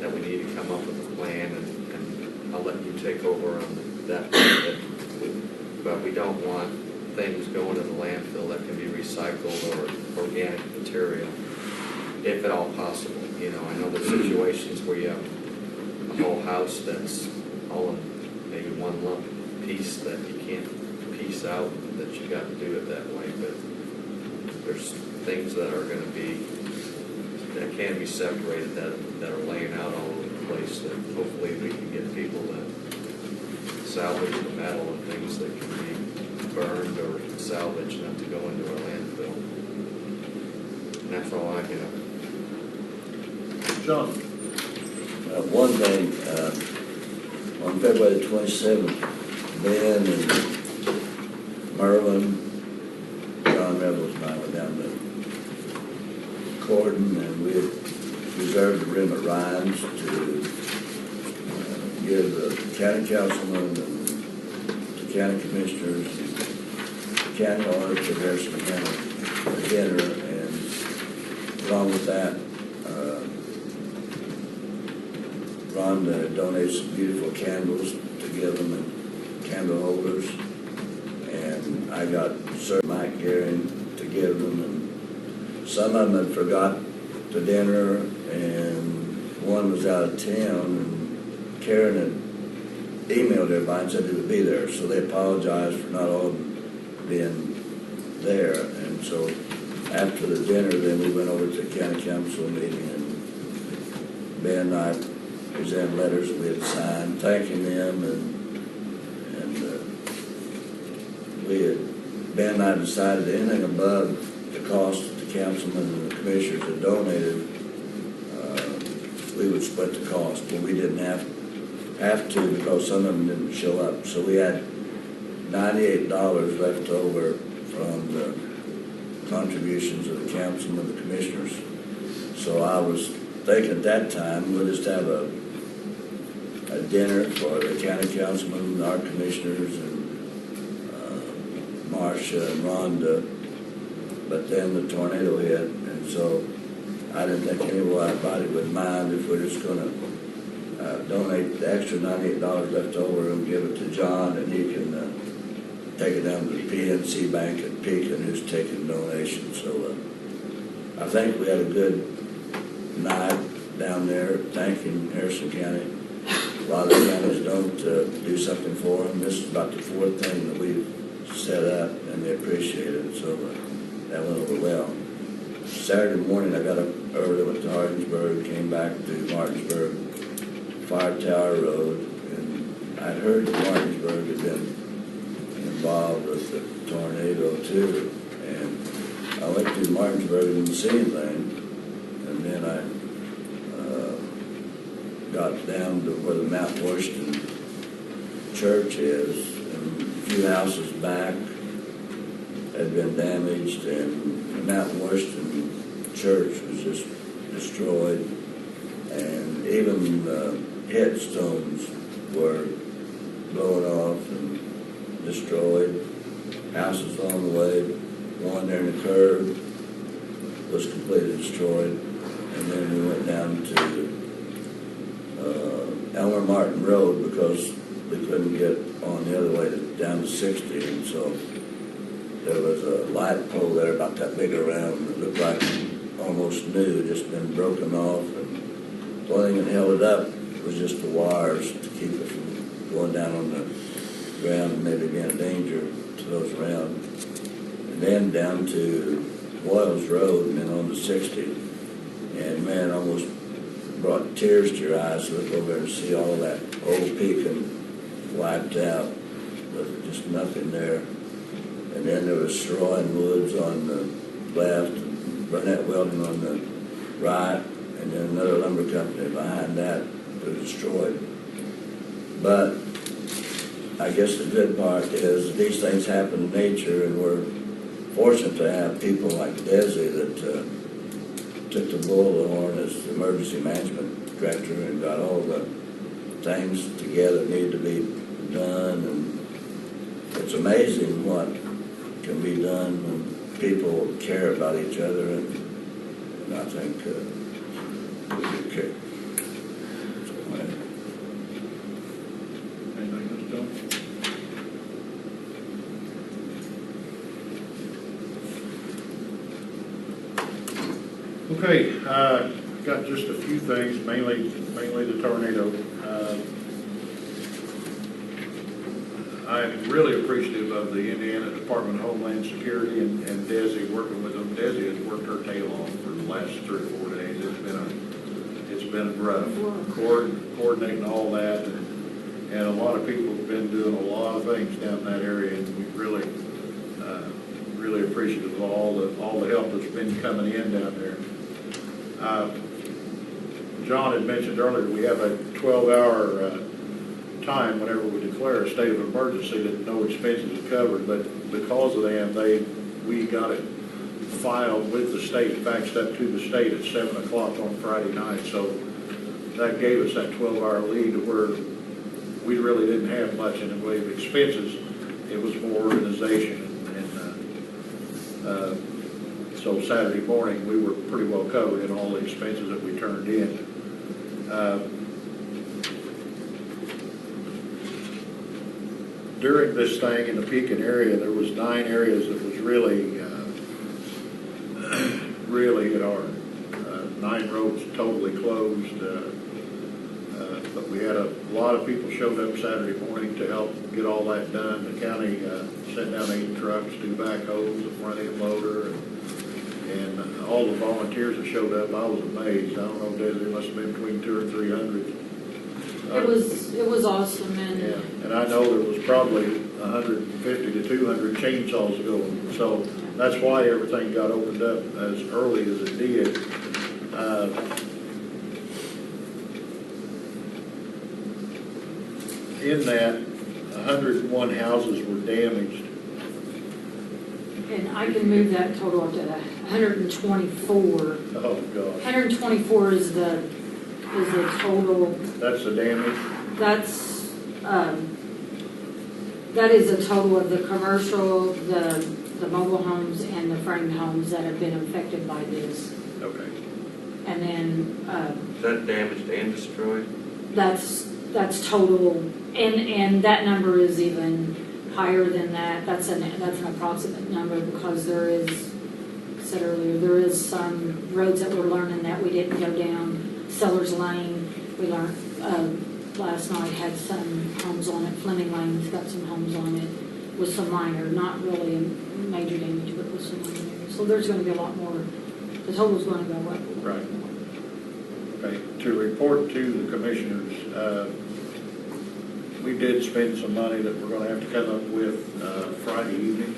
that we need to come up with a plan, and I'll let you take over on that part of it. But we don't want things going to the landfill that can be recycled or organic material, if at all possible. You know, I know there's situations where you have a whole house that's all in maybe one lump piece that you can't piece out, that you got to do it that way, but there's things that are going to be, that can be separated, that are laying out all over the place, that hopefully we can get people to salvage the metal and things that can be burned or salvaged, not to go into a landfill. And that's all I have. John? One thing, on February the 27th, Ben and Merlin, John Rebels and I were down to Corden, and we had reserved the room at Ryan's to give the county councilman and the county commissioners, the county auditors of Harrison County a dinner, and along with that, Rhonda donated some beautiful candles to give them and candle holders, and I got Sir Mike Garing to give them, and some of them had forgot the dinner, and one was out of town, and Karen had emailed everybody and said they would be there, so they apologized for not all of them being there. And so after the dinner, then we went over to the county council meeting, and Ben and I presented letters we had signed thanking them, and Ben and I decided anything above the cost that the councilmen and the commissioners had donated, we would split the cost, but we didn't have to because some of them didn't show up. So we had $98 left over from the contributions of the councilmen and the commissioners. So I was thinking at that time we'll just have a dinner for the county councilmen, our commissioners, and Marcia and Rhonda, but then the tornado hit, and so I didn't think anybody would mind if we're just going to donate the extra $98 left over and give it to John, and he can take it down to the PNC Bank at Pekin, who's taking donations. So I think we had a good night down there, thanking Harrison County. A lot of the counties don't do something for them. This is about the fourth thing that we've set up, and they appreciate it. So that went over well. Saturday morning, I got up early, went to Hardinsburg, came back to Martinsburg, Fire Tower Road, and I'd heard that Martinsburg had been involved with the tornado too. And I went to Martinsburg and didn't see anything, and then I got down to where the Mount Washington Church is, and a few houses back had been damaged, and the Mount Washington Church was just destroyed, and even the headstones were blown off and destroyed. Houses on the way, one there in the curve was completely destroyed, and then we went down to Elmer Martin Road because we couldn't get on the other way down to 60, and so there was a light pole there about that big around that looked like almost new, just been broken off, and The only thing that held it up was just the wires to keep it from going down on the ground and maybe being a danger to those around. And then down to Boyles Road and then on to 60. And man, almost brought tears to your eyes to look over there and see all of that old Pekin wiped out with just nothing there. And then there was Soroyan Woods on the left, Burnett Welding on the right, and then another lumber company behind that was destroyed. But I guess the good part is these things happen in nature, and we're fortunate to have people like Desi that took the bull of the horn as the emergency management director and got all the things together that need to be done. And it's amazing what can be done when people care about each other, and I think we do care. Anything else, John? Okay, got just a few things, mainly the tornado. I'm really appreciative of the Indiana Department of Homeland Security and Desi working with them. Desi has worked her tail off for the last 3 or 4 days. It's been rough, coordinating all that, and a lot of people have been doing a lot of things down in that area, and we really appreciative of all the help that's been coming in down there. John had mentioned earlier, we have a 12-hour time whenever we declare a state of emergency that no expenses are covered, but because of them, we got it filed with the state, faxed up to the state at 7 o'clock on Friday night, so that gave us that 12-hour lead to where we really didn't have much in the way of expenses. It was more organization, and so Saturday morning, we were pretty well covered in all the expenses that we turned in. During this thing in the Pekin area, there was 9 areas that was really hit hard. 9 roads totally closed, but we had a lot of people showed up Saturday morning to help get all that done. The county sent down 8 trucks, 2 backhoes, a front end loader, and all the volunteers that showed up. I was amazed. I don't know, Desi, it must have been between 200 or 300. It was awesome, and yeah, and I know there was probably 150 to 200 chainsaws going, so that's why everything got opened up as early as it did. In that, 101 houses were damaged. and I can move that total up to 124. Oh, gosh. 124 is the total. That's the damage? That's, that is a total of the commercial, the mobile homes, and the framed homes that have been affected by this. Okay. And then, Is that damaged and destroyed? that's total, and that number is even higher than that. That's an approximate number, because there is, I said earlier, there is some roads that we're learning that we didn't go down. Sellers Lane, we learned last night, had some homes on it. Fleming Lane's got some homes on it with some minor, not really major damage, but with some minor. So there's going to be a lot more. The total's going to go up. Right. Okay. To report to the commissioners, we did spend some money that we're going to have to come up with Friday evening.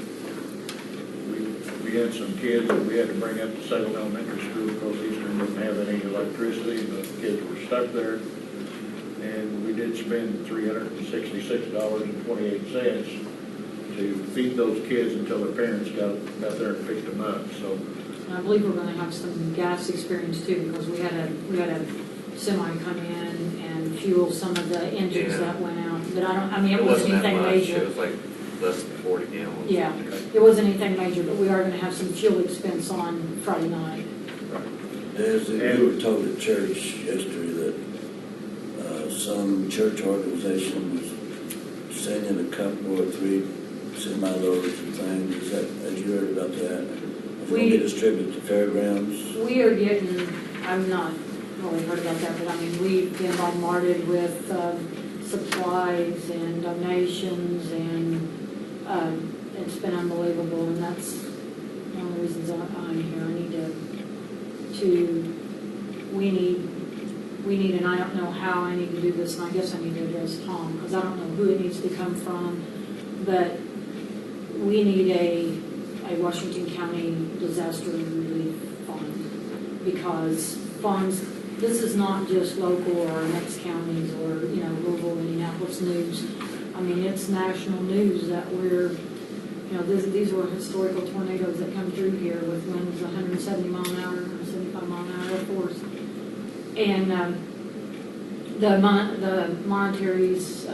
We had some kids that we had to bring up to Salem Elementary School because Eastern didn't have any electricity, and the kids were stuck there. And we did spend $366.28 to feed those kids until their parents got there and picked them up. So I believe we're going to have some gas experience too, because we had a semi come in and fuel some of the engines that went out. But it wasn't that anything much. major. It was like less than 40 gallons. Yeah, it wasn't anything major, but we are going to have some fuel expense on Friday night. We were told at church yesterday that some church organization was sending a couple or 3 semi-loads and things. Have you heard about that? It's going to be distributed to fairgrounds. We are getting, I'm not really heard about that, but I mean, we've been bombarded with supplies and donations, and it's been unbelievable, and that's one of the reasons I'm here. I need we need, and I don't know how I need to do this, and I guess I need to address Tom, because I don't know who it needs to come from, but we need a Washington County disaster relief fund, because funds, this is not just local or next counties or, Louisville, Indianapolis news. I mean, it's national news that these were historical tornadoes that come through here with winds 170 mile an hour, 175 mile an hour force. And the monetaries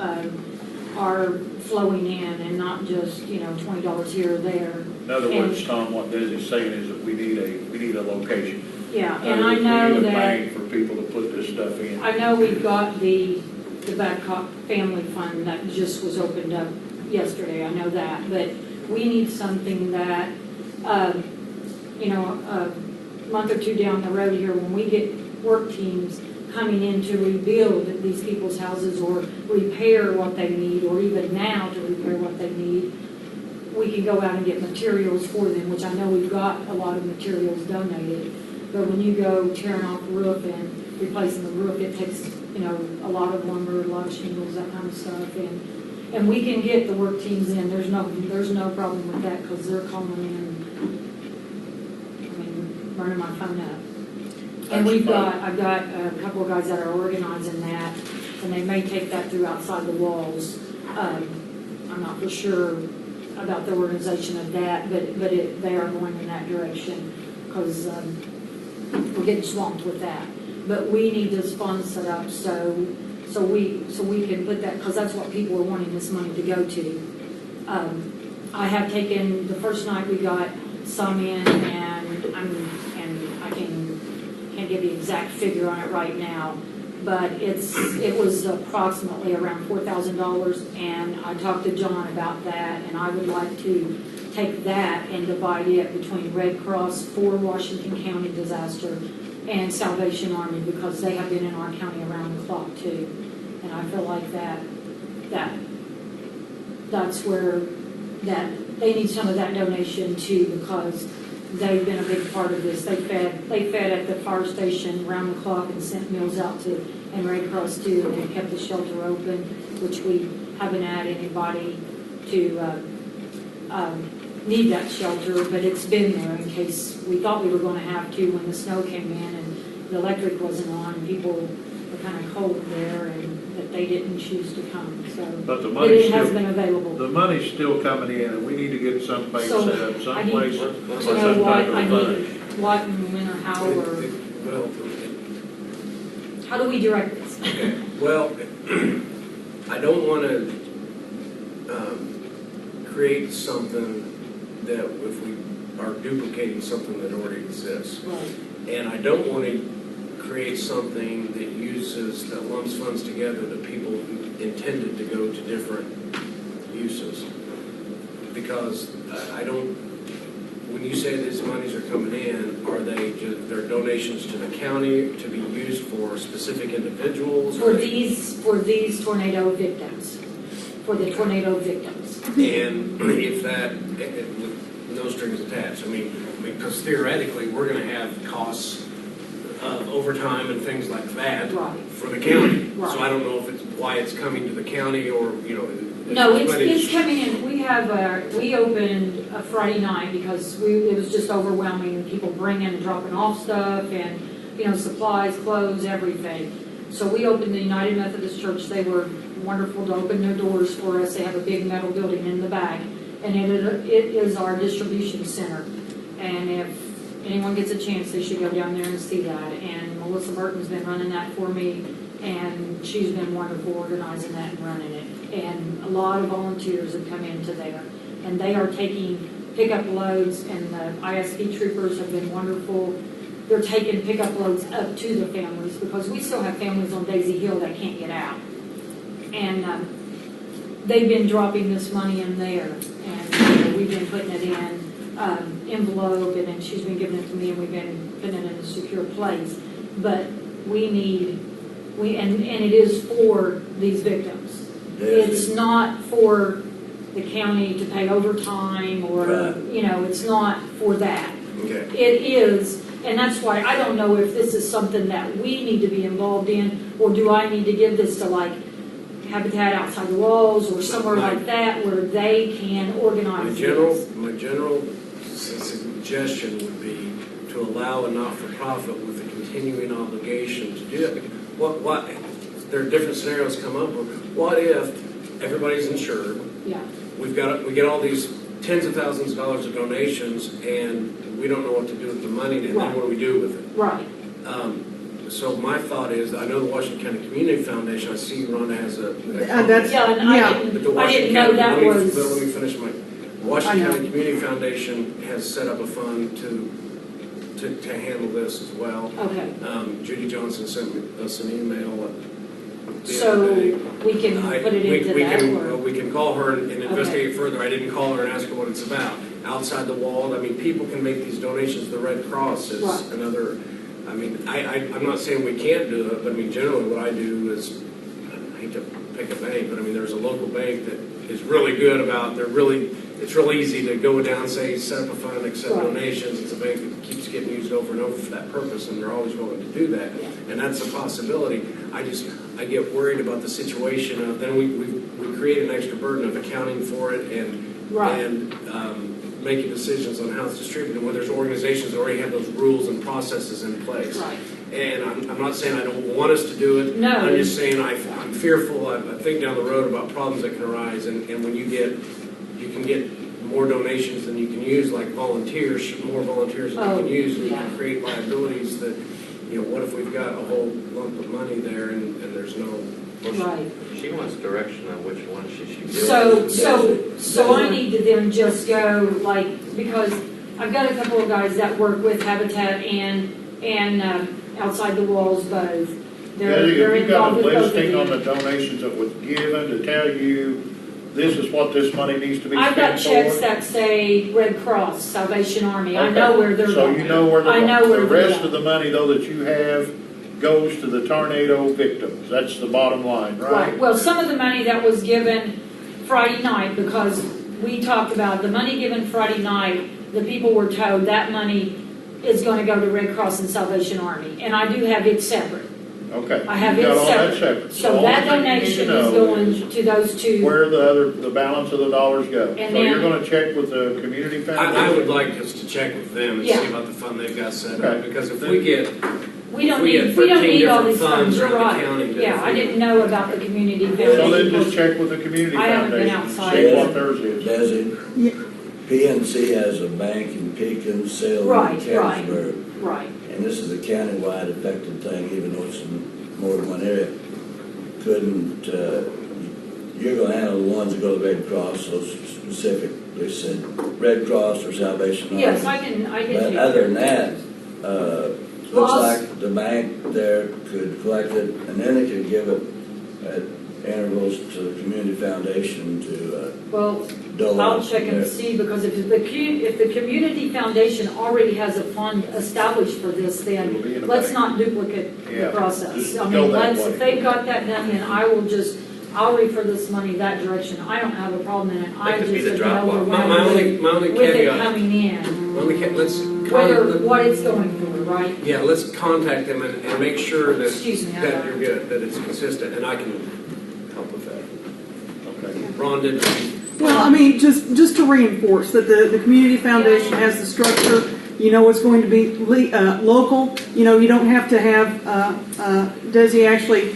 are flowing in, and not just, $20 here or there. In other words, Tom, what Desi's saying is that we need a location. Yeah, and I know We need a that, bank for people to put this stuff in. I know we've got the Babcock Family Fund that just was opened up yesterday, I know that, but we need something that, a month or two down the road here, when we get work teams coming in to rebuild these people's houses or repair what they need, or even now to repair what they need, we can go out and get materials for them, which I know we've got a lot of materials donated. But when you go tearing off the roof and replacing the roof, it takes, a lot of lumber, a lot of shingles, that kind of stuff. And we can get the work teams in. There's no problem with that, because they're calling in, burning my phone up. And I've got a couple of guys that are organizing that, and they may take that through outside the walls. I'm not for sure about the organization of that, but they are going in that direction, because we're getting swamped with that. But we need this fund set up so we can put that, because that's what people are wanting this money to go to. I have taken, the first night we got some in, and I can't give the exact figure on it right now, but it was approximately around $4,000, and I talked to John about that, and I would like to take that and divide it between Red Cross for Washington County disaster and Salvation Army, because they have been in our county around the clock too. And I feel like that's where they need some of that donation too, because they've been a big part of this. They fed at the fire station around the clock and sent meals out and Red Cross too, and they kept the shelter open, which we haven't had anybody to need that shelter, but it's been there in case we thought we were going to have to when the snow came in and the electric wasn't on, and people were kind of cold there, and that they didn't choose to come. So, But the but money's it has still, been available. the money's still coming in, and we need to get someplace So, set up, I someplace need for to some know what type of I fund. need, what and when or how, or Well, how do we direct this? okay, well, I don't want to create something that if we are duplicating something that already exists. Right. And I don't want to create something that lumps funds together that people intended to go to different uses. Because when you say these monies are coming in, are they're donations to the county to be used for specific individuals? For these tornado victims, for the tornado victims. And if that, with no strings attached, because theoretically, we're going to have costs of overtime and things like that Right. for the county. Right. So I don't know if it's why it's coming to the county or, No, but it's coming in. We opened a Friday night because it was just overwhelming. People bringing and dropping off stuff and, supplies, clothes, everything. So we opened the United Methodist Church. They were wonderful to open their doors for us. They have a big metal building in the back, and it is our distribution center. And if anyone gets a chance, they should go down there and see that. And Melissa Burton's been running that for me, and she's been wonderful organizing that and running it. And a lot of volunteers have come into there, and they are taking pickup loads, and the ISP troopers have been wonderful. They're taking pickup loads up to the families, because we still have families on Daisy Hill that can't get out. And they've been dropping this money in there, and we've been putting it in envelope, and then she's been giving it to me, and we've been putting it in a secure place. But we need, and it is for these victims. It's not for the county to pay overtime or, Right. it's not for that. Okay. It is, and that's why I don't know if this is something that we need to be involved in, or do I need to give this to like Habitat Outside the Walls or somewhere like that where they can organize this? My general suggestion would be to allow a not-for-profit with a continuing obligation to do it. What, there are different scenarios come up with. What if everybody's insured? Yeah, We get all these tens of thousands of dollars of donations, and we don't know what to do with the money, and then Right. what do we do with it? right. So my thought is, I know the Washington County Community Foundation, I see Rhonda has a. That's, Yeah, and yeah. I didn't know that was. Let me finish my, the Washington I know. County Community Foundation has set up a fund to handle this as well. Okay, Judy Johnson sent us an email. The so other day. we can put it into that, or? We can call her and investigate further. I didn't call her and ask her what it's about. Outside the wall, I mean, people can make these donations. The Red Cross is Right. another, I mean, I'm not saying we can't do it, but I mean, generally what I do is, I hate to pick a bank, but I mean, there's a local bank that is really good about, it's real easy to go down, say, set up a fund, accept Right. donations. It's a bank that keeps getting used over and over for that purpose, and they're always willing to do that. Yeah. And that's a possibility. I get worried about the situation of, then we create an extra burden of accounting for it Right. and making decisions on how it's distributed, when there's organizations that already have those rules and processes in place. Right. And I'm not saying I don't want us to do it. No. I'm just saying I'm fearful, I think down the road about problems that can arise, and when you can get more donations than you can use, like volunteers, more volunteers than you can use, and you can create liabilities that, what if we've got a whole lump of money there and there's no. Right. She wants direction on which one she should do. So I need to then just go, like, because I've got a couple of guys that work with Habitat and Outside the Walls both. They're You've got a involved with both of listing on the them. donations that was given to tell you, this is what this money needs to be I've got spent checks for. that say Red Cross, Salvation Army. I Okay. know where they're So going. you know where I they're know going. where The they're rest of going. the money, though, that you have goes to the tornado victims. That's the bottom line, right? Right, well, some of the money that was given Friday night, because we talked about the money given Friday night, the people were told that money is going to go to Red Cross and Salvation Army, and I do have it separate. Okay. I have You it got all that separate. separate. So all that the thing you need donation to is know going to those two. where the balance of the dollars go. And So you're then- gonna check with the community foundation? I would like us to check with them and see Yeah. about the fund they've got set Okay. up, because if we get, We don't we get need all 13 these different funds, funds you're around the right. county, then Yeah, if I we- didn't know about the community So then foundation. just check with the community I haven't been foundation, outside. see what theirs is. Desi, Yeah. PNC has a bank in Pekin, Salem, Right, Catonsburg. Right, And this is a countywide affected thing, even though it's in more than one area. Couldn't, you're gonna handle the ones that go to the Red Cross, so specific, they said Red Cross or Salvation Army. yes, I can But take other care than of that. that, Well, looks I'll- like the bank there could collect it, and then they could give it at intervals to the community foundation to Well, dole I'll out check and there. see, because if the community foundation already has a fund established for this, It'll be in then a let's bank. not duplicate the Yeah, process. just I go mean, that if way. they've got that done, then I'll refer this money that direction. I don't have a problem in it. I That just could be the have been drop-off. my overwhelmed only with it caveat, coming in, what it's going for, right? Yeah, let's contact them and make sure that, Excuse me, that you're good, that it's consistent, and I can help with that. Okay. Ron did. Well, I mean, just to reinforce that the community foundation has the structure, it's going to be local, you don't have to have, Desi actually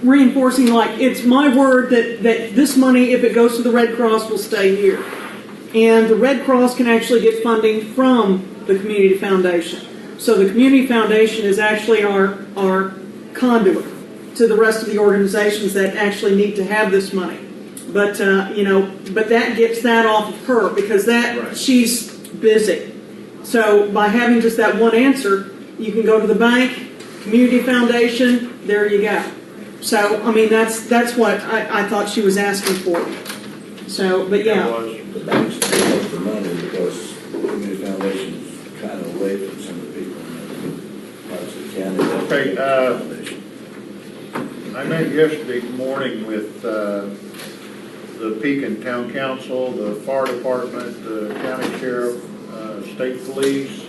reinforcing, like, it's my word that this money, if it goes to the Red Cross, will stay here. And the Red Cross can actually get funding from the community foundation. So the community foundation is actually our conduit to the rest of the organizations that actually need to have this money. But, but that gets that off of her, because Right. she's busy. So by having just that one answer, you can go to the bank, community foundation, there you go. So, I mean, that's what I thought she was asking for. So, but yeah. It was. The banks take the money because the community foundation is kind of away from some of the people in the parts of the county. Okay, Okay, I met yesterday morning with the Pekin Town Council, the fire department, the county sheriff, state police,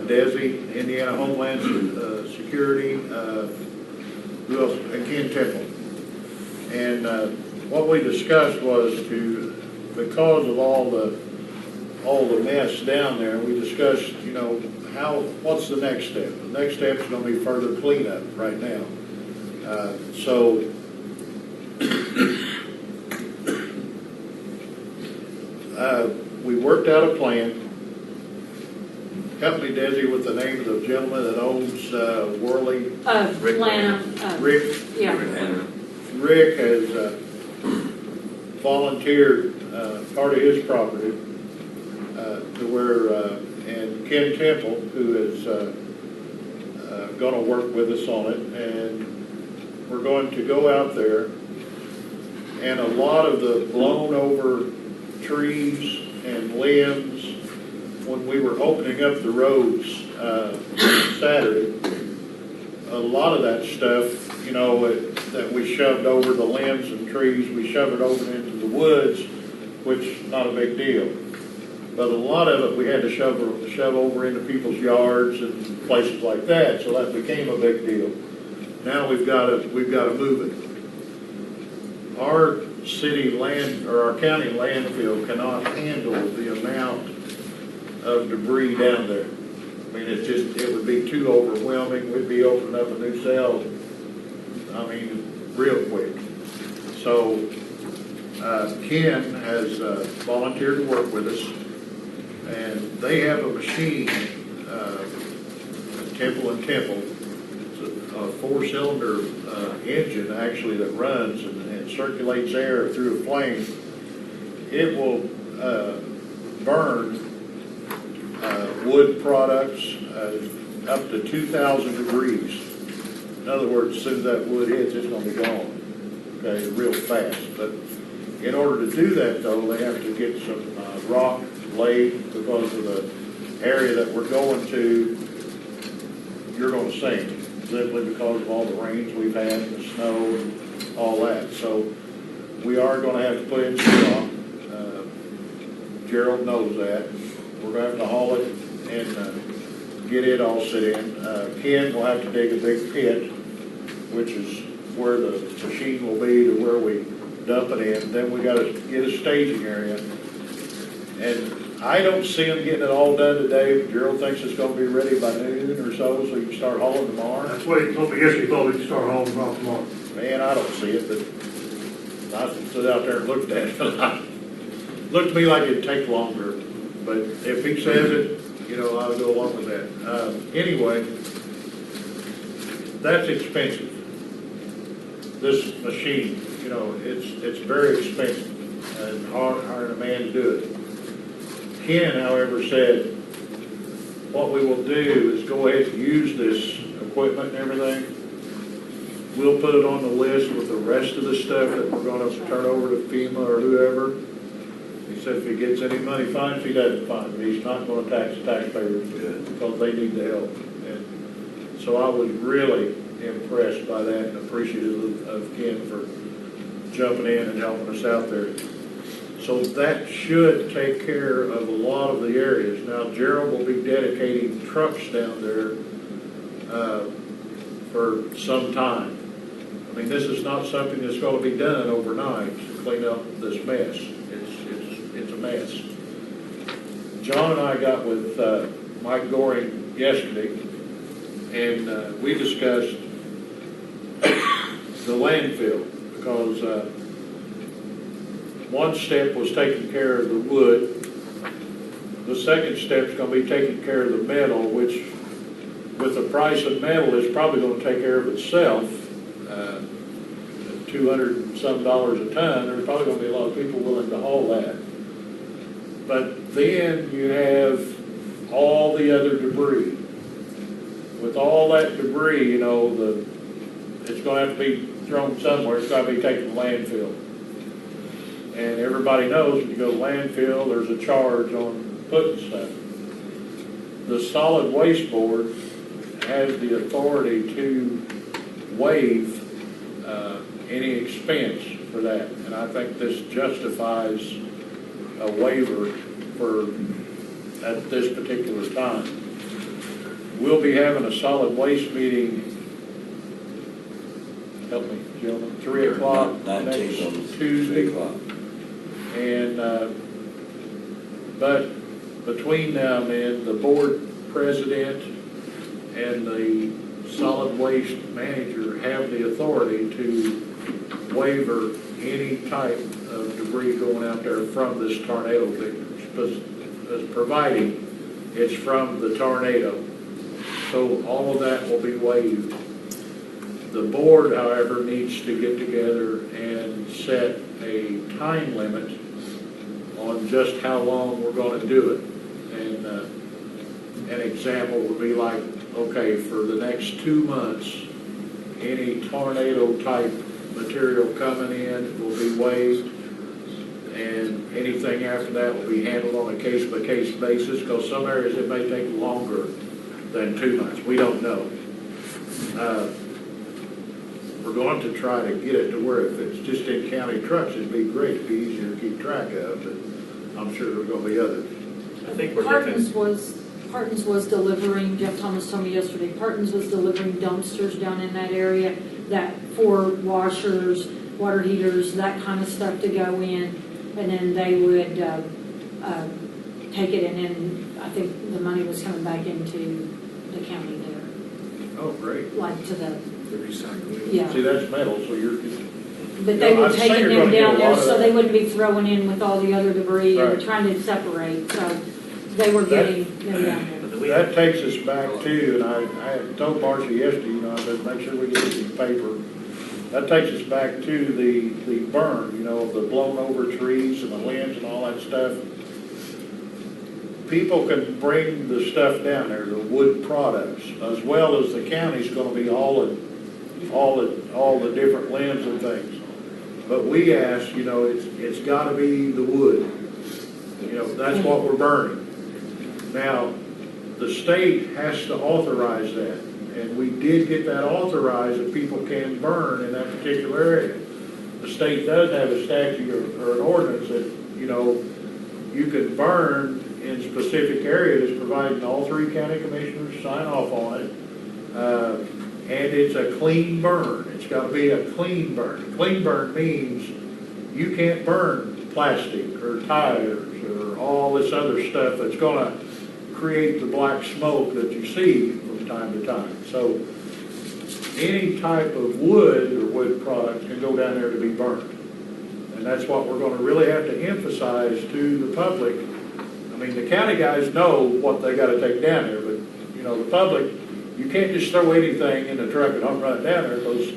DESI, Indiana Homeland Security, who else? And Ken Temple. And what we discussed was because of all the mess down there, we discussed, you know, what's the next step? The next step is going to be further cleanup right now. So we worked out a plan. Help me, Desi, with the name of the gentleman that owns Worley. Rick Lana. Rick. Yeah. Rick has volunteered part of his property to where, and Ken Temple, who is going to work with us on it, and we're going to go out there, and a lot of the blown over trees and limbs, when we were opening up the roads Saturday, a lot of that stuff, you know, that we shoved over the limbs and trees, we shoved it over into the woods, which is not a big deal. But a lot of it we had to shove over into people's yards and places like that, so that became a big deal. Now we've got to move it. Our city land, or our county landfill cannot handle the amount of debris down there. I mean, it would be too overwhelming. We'd be opening up a new cell, I mean, real quick. So Ken has volunteered to work with us, and they have a machine, Temple & Temple. It's a 4-cylinder engine actually that runs and circulates air through a flame. It will burn wood products up to 2,000 degrees. In other words, as soon as that wood hits, it's going to be gone, okay, real fast. But in order to do that, though, they have to get some rock laid because of the area that we're going to. You're going to sink simply because of all the rains we've had, and the snow, and all that. So we are going to have to put in some rock. Gerald knows that. We're going to have to haul it and get it all set in. Ken will have to dig a big pit, which is where the machine will be, to where we dump it in. Then we got to get a staging area. And I don't see them getting it all done today. Gerald thinks it's going to be ready by noon or so you can start hauling tomorrow. That's what he told me yesterday, he thought we'd start hauling off tomorrow. Man, I don't see it, but I stood out there and looked at it. Looked to me like it'd take longer, but if he says it, you know, I'll go along with that. Anyway, that's expensive. This machine, you know, it's very expensive and hiring a man to do it. Ken, however, said what we will do is go ahead and use this equipment and everything. We'll put it on the list with the rest of the stuff that we're going to turn over to FEMA or whoever. He said if he gets any money, fine. If he doesn't, fine. But he's not going to tax the taxpayers because they need the help. And so I was really impressed by that and appreciative of Ken for jumping in and helping us out there. So that should take care of a lot of the areas. Now, Gerald will be dedicating trucks down there for some time. I mean, this is not something that's going to be done overnight to clean up this mess. It's a mess. John and I got with Mike Goring yesterday, and we discussed the landfill because one step was taking care of the wood. The second step is going to be taking care of the metal, which with the price of metal is probably going to take care of itself. $200 and some a ton, there's probably going to be a lot of people willing to haul that. But then you have all the other debris. With all that debris, you know, it's going to have to be thrown somewhere. It's got to be taken to landfill. And everybody knows when you go to landfill, there's a charge on putting stuff. The solid waste board has the authority to waive any expense for that. And I think this justifies a waiver at this particular time. We'll be having a solid waste meeting, help me, gentlemen, 3 o'clock 19th next on Tuesday. 3 o'clock. And, but between now and then, the board president and the solid waste manager have the authority to waiver any type of debris going out there from this tornado victim, providing it's from the tornado. So all of that will be waived. The board, however, needs to get together and set a time limit on just how long we're going to do it. And an example would be like, okay, for the next 2 months, any tornado type material coming in will be waived, and anything after that will be handled on a case-by-case basis, because some areas it may take longer than 2 months. We don't know. We're going to try to get it to where if it's just in county trucks, it'd be great, it'd be easier to keep track of, but I'm sure there's going to be others. I think we're looking. Parton's was delivering, Jeff Thomas told me yesterday, Parton's was delivering dumpsters down in that area that for washers, water heaters, that kind of stuff to go in, and then they would take it, and then I think the money was coming back into the county there, Oh, great. like to the, The recycling. yeah. See, that's metal, so you're, But they Yeah, were I'd say taking you're them gonna get down a there lot of so that. they wouldn't be throwing in with all the other debris and Right. trying to separate, so they were getting them down there. that takes us back to, and I had told Marcia yesterday, you know, I said, make sure we get this in paper. That takes us back to the burn, you know, the blown over trees and the limbs and all that stuff. People can bring the stuff down there, the wood products, as well as the county's gonna be all the different limbs and things. But we ask, you know, it's gotta be the wood. You know, that's what we're burning. Now, the state has to authorize that, and we did get that authorized that people can burn in that particular area. The state does have a statute or an ordinance that, you know, you can burn in specific areas, providing all 3 county commissioners sign off on it. And it's a clean burn. It's got to be a clean burn. Clean burn means you can't burn plastic or tires or all this other stuff that's going to create the black smoke that you see from time to time. So any type of wood or wood product can go down there to be burned. And that's what we're going to really have to emphasize to the public. I mean, the county guys know what they got to take down there, but, you know, the public, you can't just throw anything in the truck and run it down there because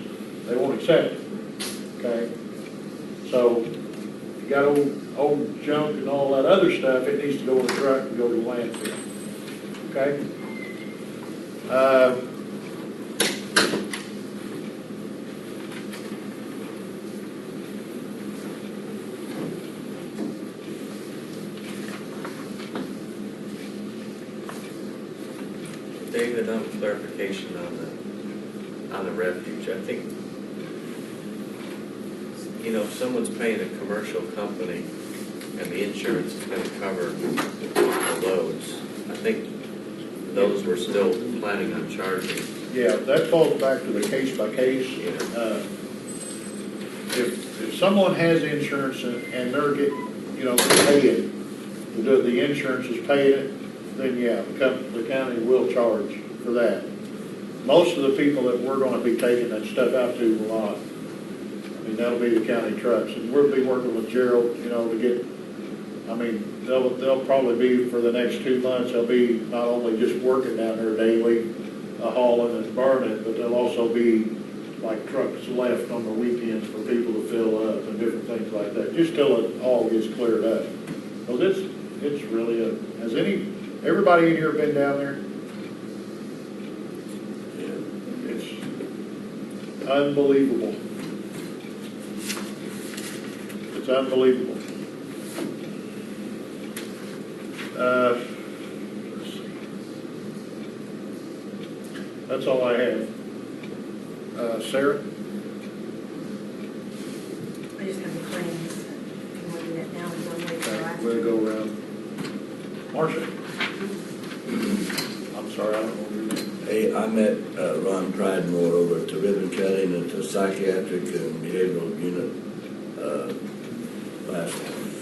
they won't accept it, okay? So if you got old junk and all that other stuff, it needs to go in the truck and go to the landfill, okay? David, clarification on the refuge. I think, you know, if someone's paying a commercial company and the insurance is going to cover the loads, I think those we're still planning on charging. Yeah, that falls back to the case by case. If someone has insurance and they're getting, you know, paying, the insurance is paying it, then yeah, the county will charge for that. Most of the people that we're going to be taking that stuff out to will not. I mean, that'll be the county trucks, and we'll be working with Gerald, you know, to get. I mean, they'll probably be for the next 2 months. They'll be not only just working down there daily, hauling and burning, but they'll also be like trucks left on the weekends for people to fill up and different things like that, just till it all gets cleared up. Because it's really everybody in here been down there? It's unbelievable. It's unbelievable. Let's see. That's all I have. Sarah? I just have the claims. I'm looking at now, and one way for Okay, last. we'll go around. Marcia? I'm sorry, I don't know your name. Hey, I met Ron Pridemore over at the ribbon cutting at the psychiatric and behavioral unit last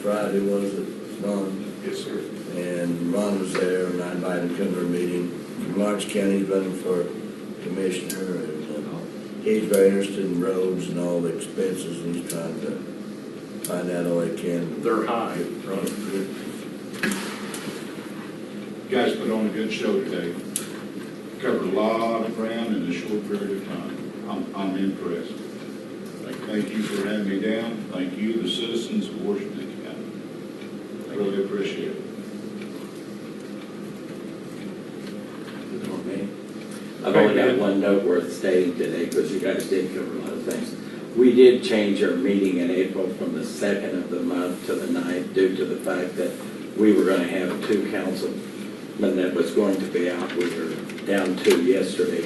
Friday, was it, Ron? Yes, sir. And Ron was there, and I invited him to come to our meeting. From Lawrence County, he's running for commissioner, and he's very interested in roads and all the expenses, and he's trying to find out all he can. They're high, right? You guys put on a good show today. Covered a lot of ground in a short period of time. I'm impressed. Thank you for having me down. Thank you, the citizens of Washington County. I really appreciate it. I've only got one note worth stating today, because you guys did cover a lot of things. We did change our meeting in April from the 2nd of the month to the 9th due to the fact that we were going to have 2 councilmen that was going to be out. We were down 2 yesterday,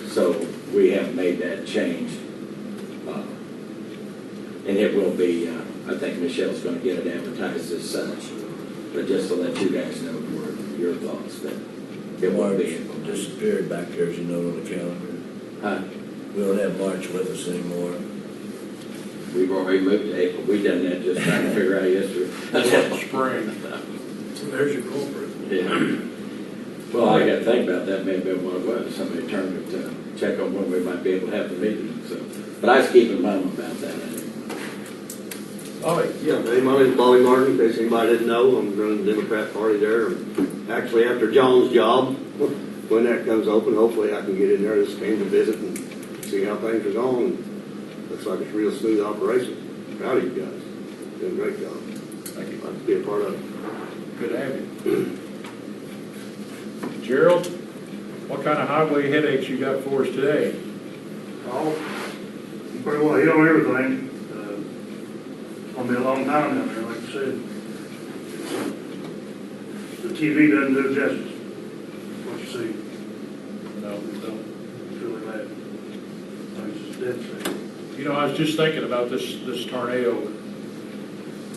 so we have made that change. And it will be, I think Michelle's going to get it advertised as such. But just to let you guys know for your thoughts that it won't be. Disappeared back there, as you know, on the calendar. Huh? We don't have March with us anymore. We've already moved to April. We done that just trying to figure out yesterday. Spring. There's your culprit. Yeah. Well, I got to think about that. Maybe what it was. Somebody turned to check on when we might be able to have the meeting. So, but I was keeping mum about that. Bobby? Yeah, hey, my name's Bobby Martin, in case anybody didn't know, I'm running the Democrat Party there. Actually, after John's job, when that comes open, hopefully I can get in there. Just came to visit and see how things are going. Looks like it's a real smooth operation. Proud of you guys. Doing a great job. Thank you. Like to be a part of it. Good to have you. Gerald, what kind of highway headaches you got for us today? Oh, you pretty well hit on everything. It's gonna be a long time down there, like I said. The TV doesn't do it justice. What you see, No. it's really bad. It's just dead sad. You know, I was just thinking about this tornado.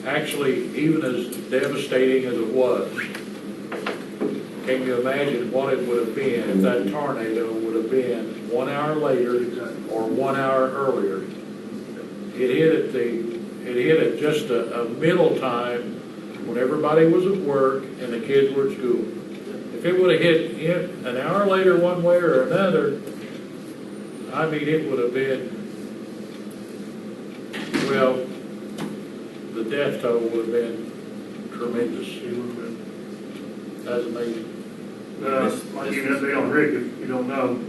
Actually, even as devastating as it was, can you imagine what it would have been if that tornado would have been 1 hour later or 1 hour earlier? It hit at just a middle time when everybody was at work and the kids were at school. If it would have hit an hour later one way or another, I mean, it would have been, well, the death toll would have been tremendous. It would have been, that's amazing. Like even up there on Rick, if you don't know,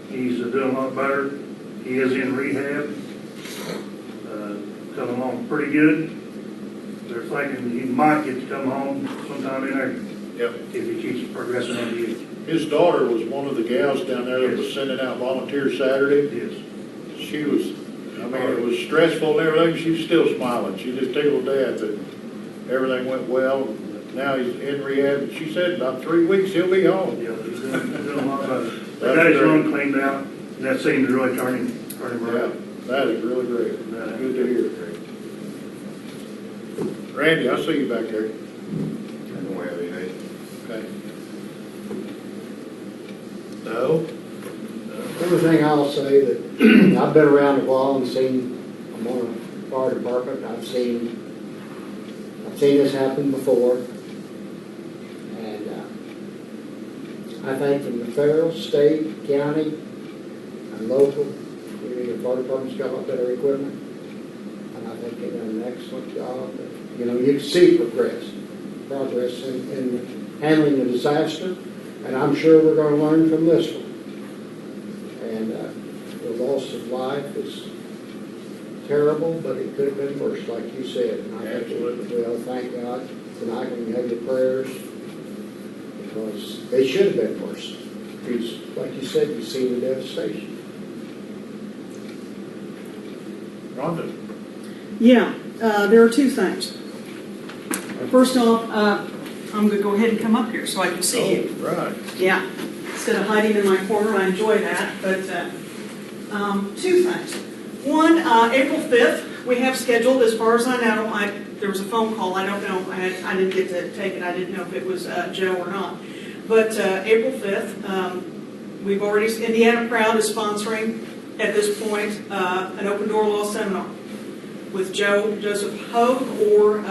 he's doing a lot better. He is in rehab. Coming along pretty good. They're thinking he might get to come home sometime in there. Yep. If he keeps progressing on the edge. His daughter was one of the gals down there that was sending out volunteers Saturday. Yes. She was, I mean, it was stressful and everything, she was still smiling. She just tickled to death that everything went well. Now he's in rehab. She said about 3 weeks he'll be home. Yeah, he's doing a lot better. They got his lung cleaned out, and that seemed to really turn him around. Yeah, that is really great. Good to hear. Randy, I see you back there. I don't have anything. Okay. No? Everything I'll say that I've been around a while and seen, I'm on a fire department, I've seen this happen before. And I think from the federal, state, county, and local, the fire department's got a lot better equipment. And I think they've done an excellent job. You know, you can see progress in handling the disaster. And I'm sure we're going to learn from this one. And the loss of life is terrible, but it could have been worse, like you said. And I think we all thank God tonight when you have your prayers, because they should have been worse. Because, like you said, you see the devastation. Rhonda? Yeah, there are 2 things. First off, I'm going to go ahead and come up here so I can see you. Right. Yeah. instead of hiding in my corner. I enjoy that. But two things. One, April 5th, we have scheduled, as far as I know, there was a phone call. I don't know. I didn't get to take it. I didn't know if it was Joe or not. But April 5th, we've already, Indiana Proud is sponsoring at this point an open door law seminar with Joseph Hogue or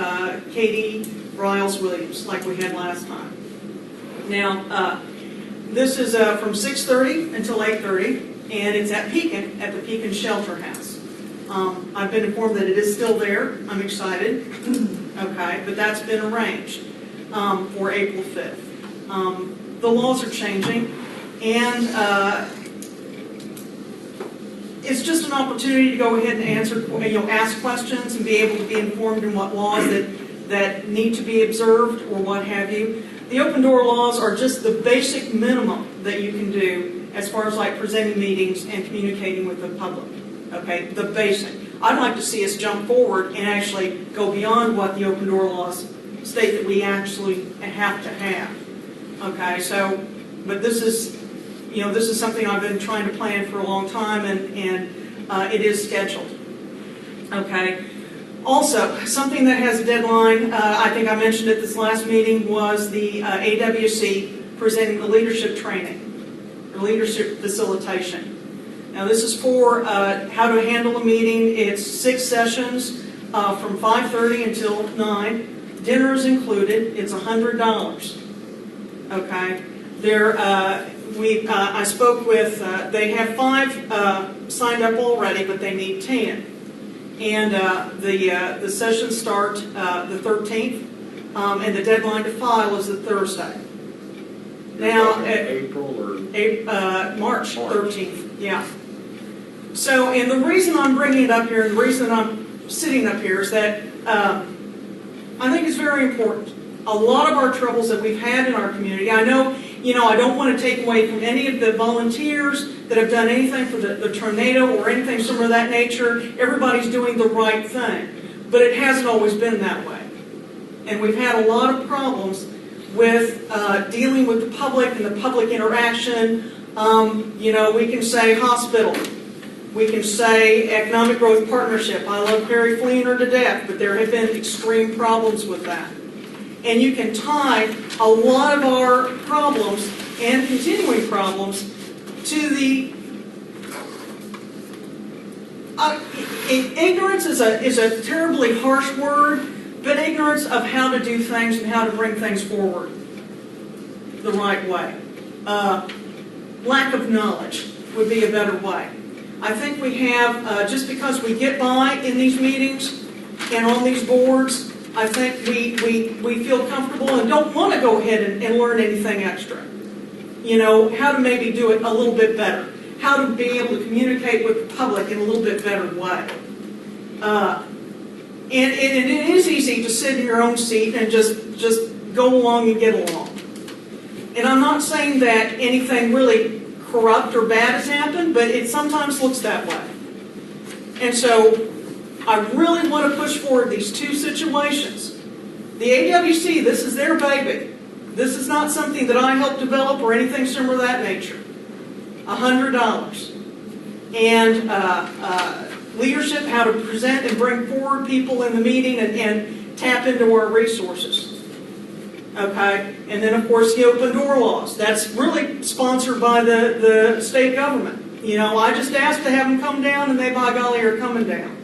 Katie Riles Williams, like we had last time. Now, this is from 6:30 until 8:30, and it's at Pekin, at the Pekin Shelter House. I've been informed that it is still there. I'm excited. Okay, but that's been arranged for April 5th. The laws are changing, and it's just an opportunity to go ahead and ask questions and be able to be informed in what laws that need to be observed or what have you. The open door laws are just the basic minimum that you can do as far as like presenting meetings and communicating with the public. Okay, the basic. I'd like to see us jump forward and actually go beyond what the open door laws state that we actually have to have. Okay, so, but this is something I've been trying to plan for a long time, and it is scheduled. Okay. Also, something that has a deadline, I think I mentioned at this last meeting, was the AWC presenting the leadership training, or leadership facilitation. Now, this is for how to handle a meeting. It's 6 sessions from 5:30 until 9. Dinner is included. It's $100. Okay. I spoke with, they have 5 signed up already, but they need 10. And the sessions start the 13th, and the deadline to file is the Thursday. Now, April or March 13th, yeah. So, and the reason I'm bringing it up here, and the reason I'm sitting up here is that I think it's very important. A lot of our troubles that we've had in our community, I know, I don't want to take away from any of the volunteers that have done anything for the tornado or anything similar of that nature. Everybody's doing the right thing. But it hasn't always been that way. And we've had a lot of problems with dealing with the public and the public interaction. We can say hospital. We can say economic growth partnership. I love Perry Fleener to death, but there have been extreme problems with that. And you can tie a lot of our problems and continuing problems to the ignorance is a terribly harsh word, but ignorance of how to do things and how to bring things forward the right way. Lack of knowledge would be a better way. I think we have, just because we get by in these meetings and on these boards, I think we feel comfortable and don't want to go ahead and learn anything extra. How to maybe do it a little bit better. How to be able to communicate with the public in a little bit better way. And it is easy to sit in your own seat and just go along and get along. And I'm not saying that anything really corrupt or bad has happened, but it sometimes looks that way. And so I really want to push forward these 2 situations. The AWC, this is their baby. This is not something that I helped develop or anything similar to that nature. $100. And leadership, how to present and bring forward people in the meeting and tap into our resources. Okay? And then, of course, the open door laws. That's really sponsored by the state government. I just asked to have them come down, and they, by golly, are coming down.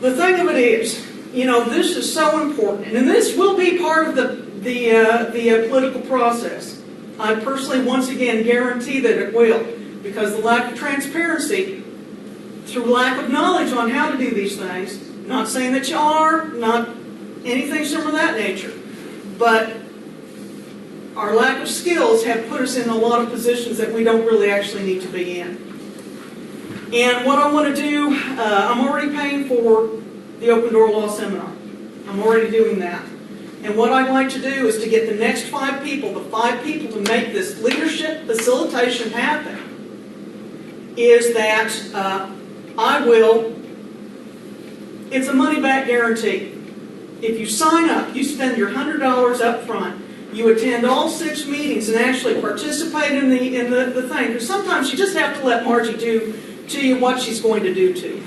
The thing of it is, this is so important, and this will be part of the political process. I personally, once again, guarantee that it will, because the lack of transparency, through lack of knowledge on how to do these things, not saying that you are, not anything similar to that nature, but our lack of skills have put us in a lot of positions that we don't really actually need to be in. And what I want to do, I'm already paying for the open door law seminar. I'm already doing that. And what I'd like to do is to get the next 5 people, the 5 people to make this leadership facilitation happen, is that it's a money-back guarantee. If you sign up, you spend your $100 up front, you attend all 6 meetings and actually participate in the thing. Because sometimes you just have to let Margie do to you what she's going to do to you.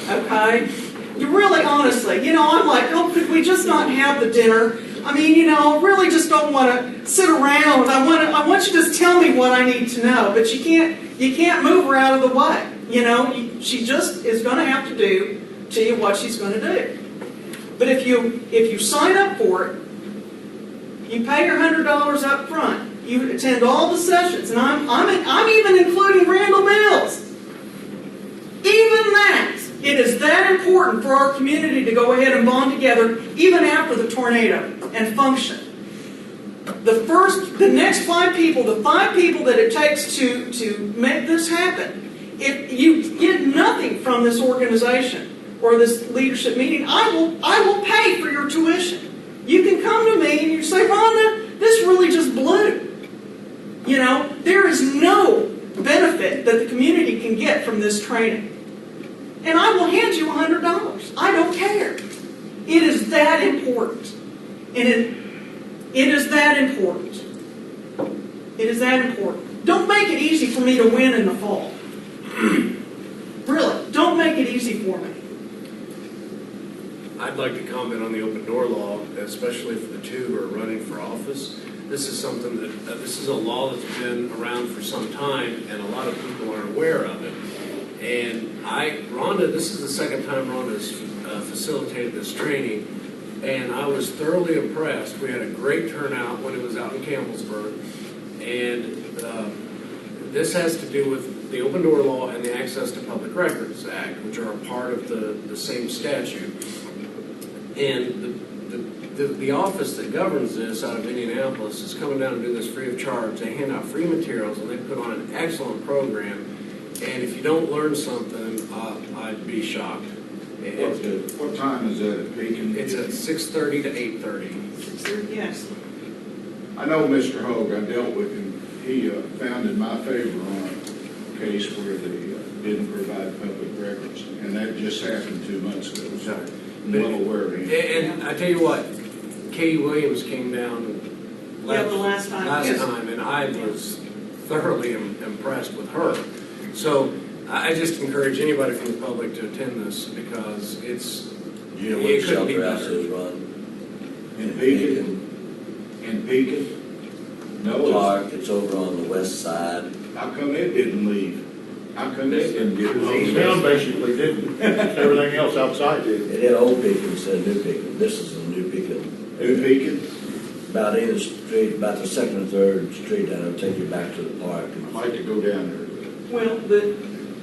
Okay? You really, honestly, I'm like, oh, could we just not have the dinner? I mean, really just don't want to sit around. I want you to just tell me what I need to know. But you can't move her out of the way. She just is going to have to do to you what she's going to do. But if you sign up for it, you pay your $100 up front. You attend all the sessions, and I'm even including Randall Mills. Even that, it is that important for our community to go ahead and bond together, even after the tornado, and function. The next 5 people, the 5 people that it takes to make this happen, if you get nothing from this organization or this leadership meeting, I will pay for your tuition. You can come to me and you say, Rhonda, this really just blew. There is no benefit that the community can get from this training. And I will hand you $100. I don't care. It is that important. And it is that important. It is that important. Don't make it easy for me to win in the fall. Really, don't make it easy for me. I'd like to comment on the open door law, especially for the 2 who are running for office. This is something this is a law that's been around for some time, and a lot of people aren't aware of it. And Rhonda, this is the second time Rhonda's facilitated this training, and I was thoroughly impressed. We had a great turnout when it was out in Campbellsburg, and this has to do with the open door law and the Access to Public Records Act, which are a part of the same statute. And the office that governs this out of Indianapolis is coming down to do this free of charge. They hand out free materials, and they put on an excellent program. And if you don't learn something, I'd be shocked. What time is that at Pekin? It's at 6:30 to 8:30. 6:30, yes. I know Mr. Hogue, I dealt with him. He found in my favor on a case where they didn't provide public records, and that just happened 2 months ago. So I'm well aware of him. And I tell you what, Katie Williams came down the last time, and I was thoroughly impressed with her. So I just encourage anybody from the public to attend this because it's. You know where the shelter house is, Ron? In Pekin? In Pekin? No. Park, it's over on the west side. How come it didn't leave? How come it didn't get The town basically didn't. Everything else outside did. It had Old Pekin instead of New Pekin. This is the New Pekin. New Pekin? About in the street, about the 2nd or 3rd street down there, take you back to the park. I'd like to go down there. Well,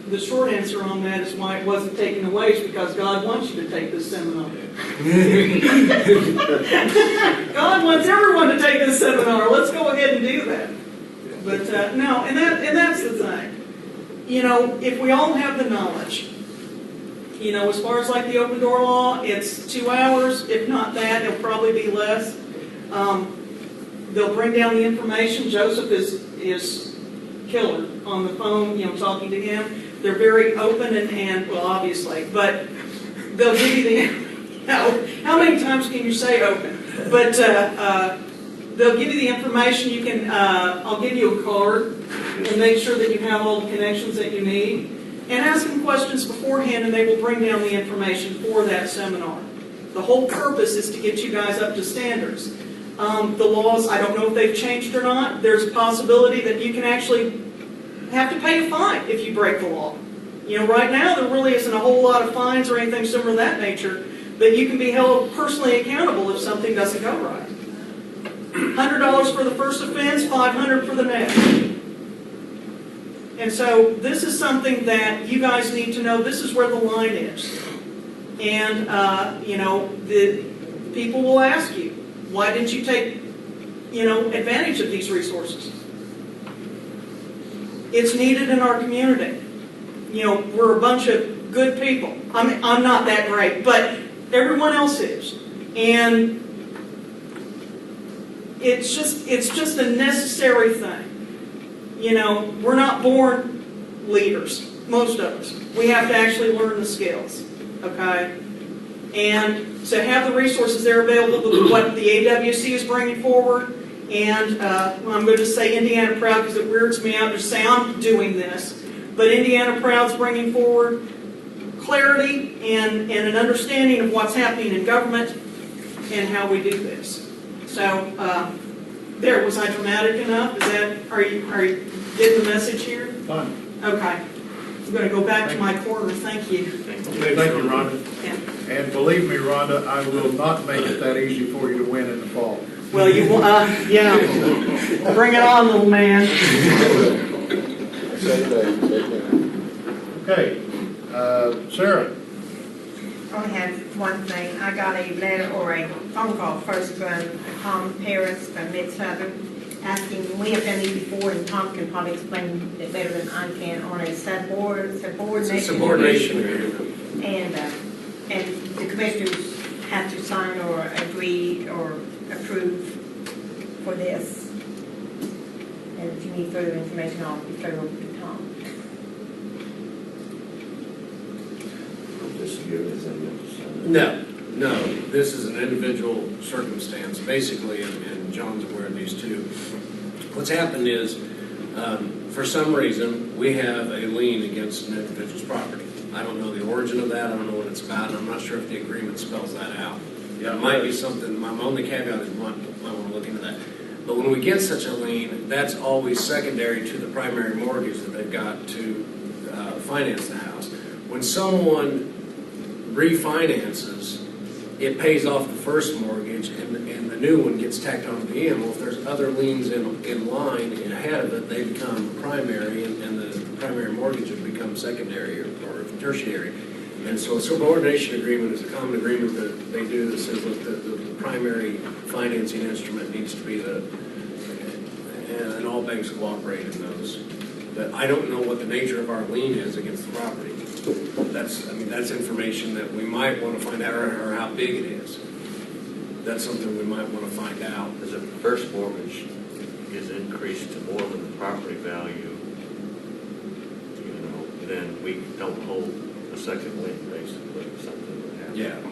the short answer on that is why it wasn't taken away is because God wants you to take this seminar. God wants everyone to take this seminar. Let's go ahead and do that. But no, and that's the thing. If we all have the knowledge, as far as like the open door law, it's 2 hours. If not that, it'll probably be less. They'll bring down the information. Joseph is killer on the phone, talking to him. They're very open and well, obviously, but they'll give you the, how many times can you say open? But they'll give you the information. You can, I'll give you a card and make sure that you have all the connections that you need. And ask them questions beforehand and they will bring down the information for that seminar. The whole purpose is to get you guys up to standards. The laws, I don't know if they've changed or not. There's a possibility that you can actually have to pay a fine if you break the law. Right now there really isn't a whole lot of fines or anything similar to that nature, but you can be held personally accountable if something doesn't go right. $100 for the first offense, $500 for the next. And so this is something that you guys need to know. This is where the line is. And, the people will ask you, why didn't you take, advantage of these resources? It's needed in our community. We're a bunch of good people. I'm not that great, but everyone else is. And it's just a necessary thing. We're not born leaders, most of us. We have to actually learn the skills, okay? And to have the resources there available, what the AWC is bringing forward And I'm going to say Indiana Proud because it weirds me out to say I'm doing this. But Indiana Proud's bringing forward clarity and an understanding of what's happening in government and how we do this. So, there, was I dramatic enough? Is that, are you getting the message here? Fine. Okay. I'm going to go back to my corner. Thank you. Okay, thank you, Rhonda. Yeah. And believe me, Rhonda, I will not make it that easy for you to win in the fall. Well, you will, yeah. Bring it on, little man. Okay, Sarah. I only have one thing. I got a letter or a phone call first from Tom Paris from Mid-Southern asking, we have done these before, and Tom can probably explain it better than I can, on a subordination agreement. And the commissioners have to sign or agree or approve for this. And if you need further information, I'll be through over to Tom. No, this is an individual circumstance, basically, and John's aware of these too. What's happened is, for some reason, we have a lien against an individual's property. I don't know the origin of that, I don't know what it's about, and I'm not sure if the agreement spells that out. It might be something, my only caveat is you might want to look into that. But when we get such a lien, that's always secondary to the primary mortgage that they've got to finance the house. When someone refinances, it pays off the first mortgage and the new one gets tacked on to the end. Well, if there's other liens in line and ahead of it, they become primary and the primary mortgage would become secondary or tertiary. And so a subordination agreement is a common agreement that they do that says that the primary financing instrument needs to be and all banks cooperate in those. But I don't know what the nature of our lien is against the property. That's information that we might want to find out, or how big it is. That's something we might want to find out. As a first mortgage is increased to more than the property value, then we don't hold a second lien, basically, something would happen.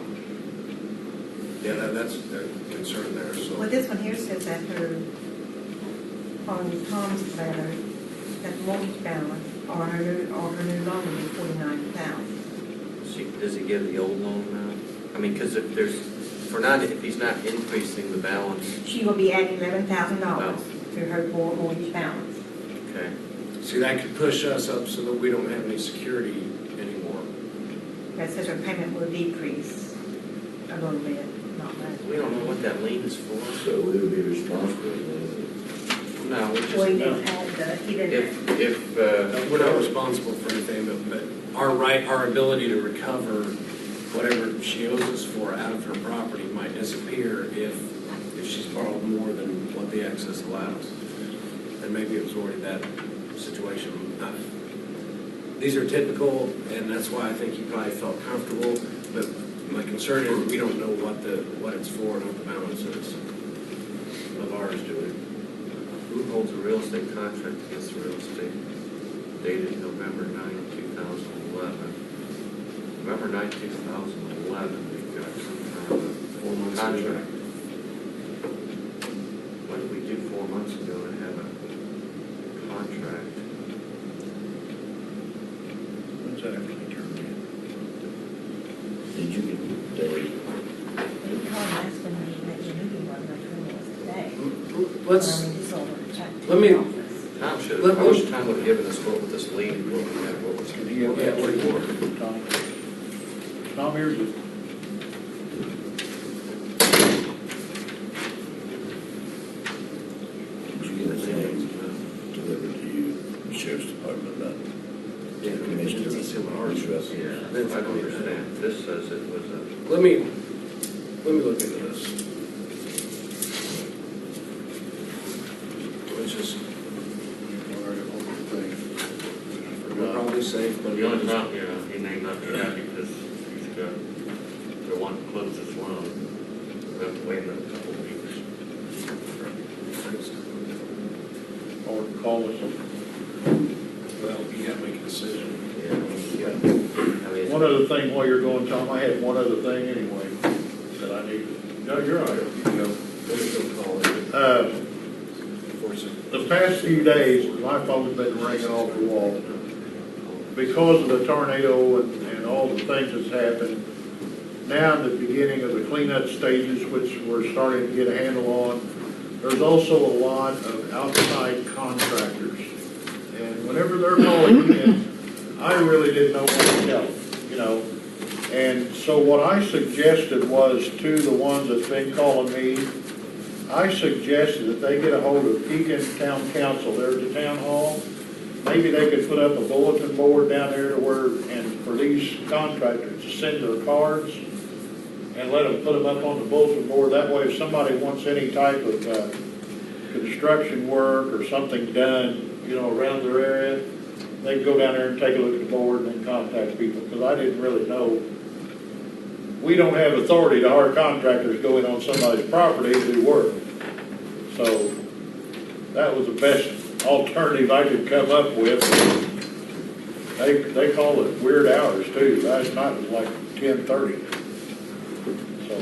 Yeah, that's their concern there, so. Well, this one here says that on Tom's letter, that the mortgage balance or her new loan will be $49,000. Does he give the old loan now? I mean, because if he's not increasing the balance. She will be adding $11,000 to her mortgage balance. Okay. See, that could push us up so that we don't have any security anymore. That says her payment will decrease a little bit, not much. We don't know what that lien is for. So we would be responsible. No, we just. Well, he didn't add he didn't. We're not responsible for anything, but our ability to recover whatever she owes us for out of her property might disappear if she's borrowed more than what the excess allows. And maybe it was already that situation. These are typical, and that's why I think he probably felt comfortable, but my concern is we don't know what it's for and what the balance is of ours doing. Who holds a real estate contract against real estate dated November 9, 2011? November 9, 2011, we've got some kind of a 4 months contract. What did we do 4 months ago to have a contract? When's that actually turned in? Did you get Dave? You called last when you met your meeting on the 20th today. Let me. Tom should have, I wish Tom would have given us what with this lien, what we had, what was. Tom, here's it. Did you get a thing delivered to you, the sheriff's department, about Yeah, commissioners? it's in ours. Yeah, I don't understand. This says it was a. Let me look into this. Let's just. We're probably safe, but The only problem, he may not be happy because he's got, they want to close this loan. We have to wait another couple of weeks. Or call us. Well, you gotta make a decision. One other thing while you're going, Tom, I had one other thing anyway that I need. No, you're all right. You can go. the past few days, my phone's been ringing off the wall. Because of the tornado and all the things that's happened, now in the beginning of the cleanup stages, which we're starting to get a handle on, there's also a lot of outside contractors. And whenever they're calling in, I really didn't know what to tell them, you know. And so what I suggested was to the ones that's been calling me, I suggested that they get a hold of Pekin Town Council there at the town hall. Maybe they could put up a bulletin board down there to where, and for these contractors to send their cards and let them put them up on the bulletin board. That way if somebody wants any type of construction work or something done, you know, around their area, they can go down there and take a look at the board and then contact people, because I didn't really know. We don't have authority to hire contractors go in on somebody's property to do work. So that was the best alternative I could come up with. They call it weird hours too. Last night was like 10:30. So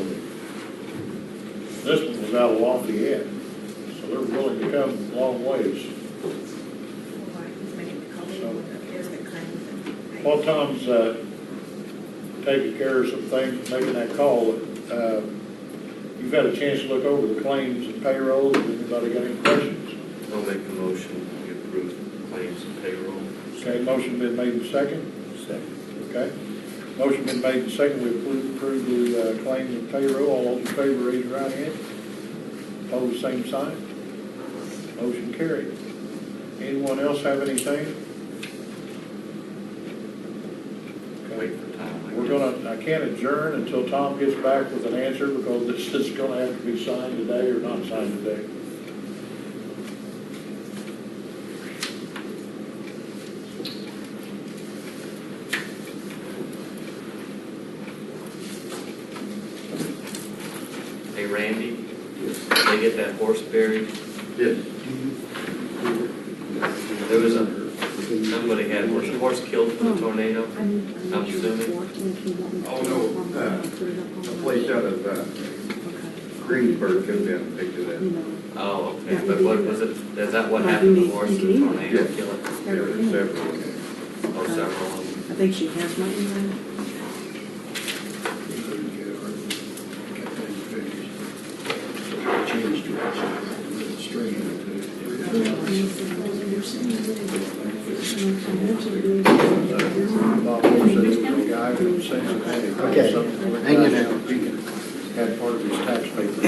this one was out of Lafayette. So they're willing to come a long ways. While Tom's taking care of some things, making that call, you've had a chance to look over the claims and payroll. Has anybody got any questions? I'll make a motion to approve claims and payroll. Okay, motion been made and second? Second. Okay. Motion been made and second. We approve the claims and payroll. All those in favor, raise your right hand. Opposed, same sign. Motion carried. Anyone else have anything? Wait for Tom. I can't adjourn until Tom gets back with an answer, because this is gonna have to be signed today or not signed today. Hey, Randy, did they get that horse buried? Yes. There was somebody had, was the horse killed in the tornado? I'm assuming. Oh, no, a place out of Greensburg comes down and takes it out. Oh, okay, but what was it, is that what happened to the horse in the tornado killing? There were several. Oh, several of them. I think she has my email. Bob Moore said there was a guy from Cincinnati. Okay, hang in there. Had part of his tax paper.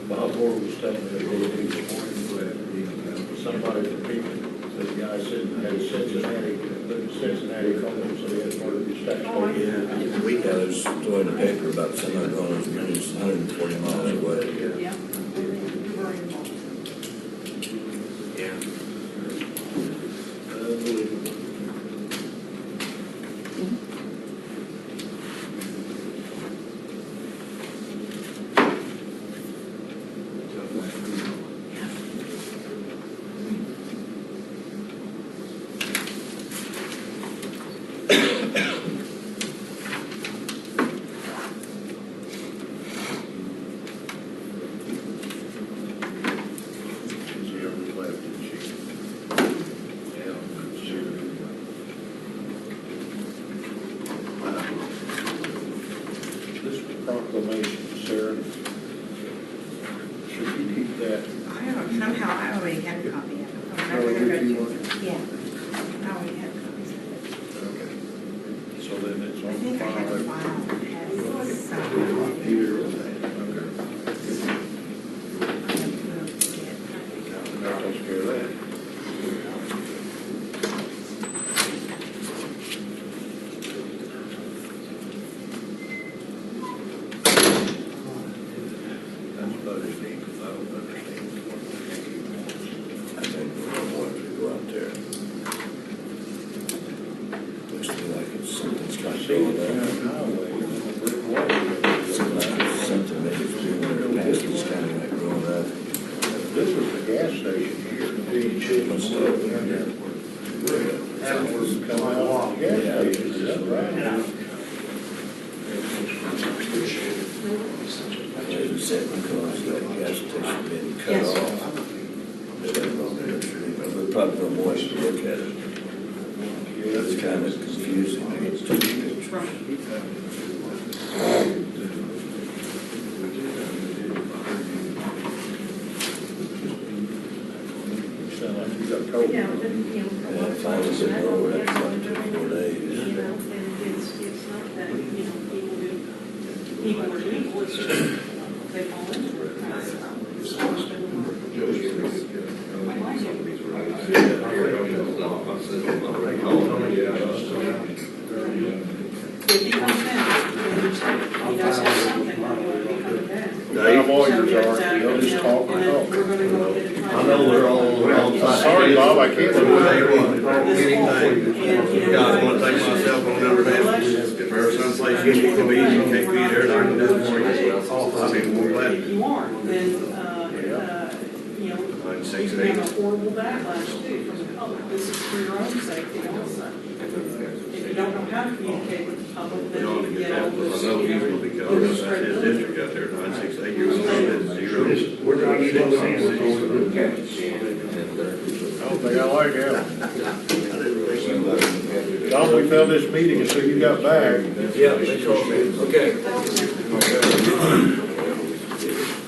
Bob Moore was telling me that somebody from Pekin, the guy said had Cincinnati company, so he had part of his tax paper. Yeah, we got a story in the paper about somebody going as many as 140 miles away. Yeah. Unbelievable. Proclamation, Sarah. Should you keep that? Somehow I already had a copy of it. Oh, did you want it? Yeah, I already had copies of it. Okay. So then it's I on the think I had a file. file that has some. That takes care of that. That's Thursday, because I don't understand what the heck he wants. I think we want to go out there. Looks to me like it's something's I got see going the on. county highway, and the brick wall. Something maybe it's doing their past said because that gas station been cut Yes. off. We're probably gonna want to look at it. It's kind of confusing. I get to Sound like you got cold. Yeah, but, you know, Yeah, if I was in Norway, it's like 2 or 4 days. you know, and it's not that, you know, people are equal, it's just they fall into it. If he comes down, he does have something, like he comes down. Our lawyers are, they'll just talk and talk. We're gonna go ahead and try. I know we're all Sorry, Bob, I can't. Anything, you guys wanna take my cell phone number down? If there's someplace you need to be, you can't be there, I can do it for you. I mean, we're glad. If you aren't, then, you know, you can have a horrible backlash too from the public. This is for your own safety also. If you don't know how to communicate with the public, then you get all this, I know you he's know, gonna be covered, that's his district out there, 968, you're gonna be 0. We're trying to get it. I don't think I like that. Don, we found this meeting, and so you got back. Yeah, they told me, okay.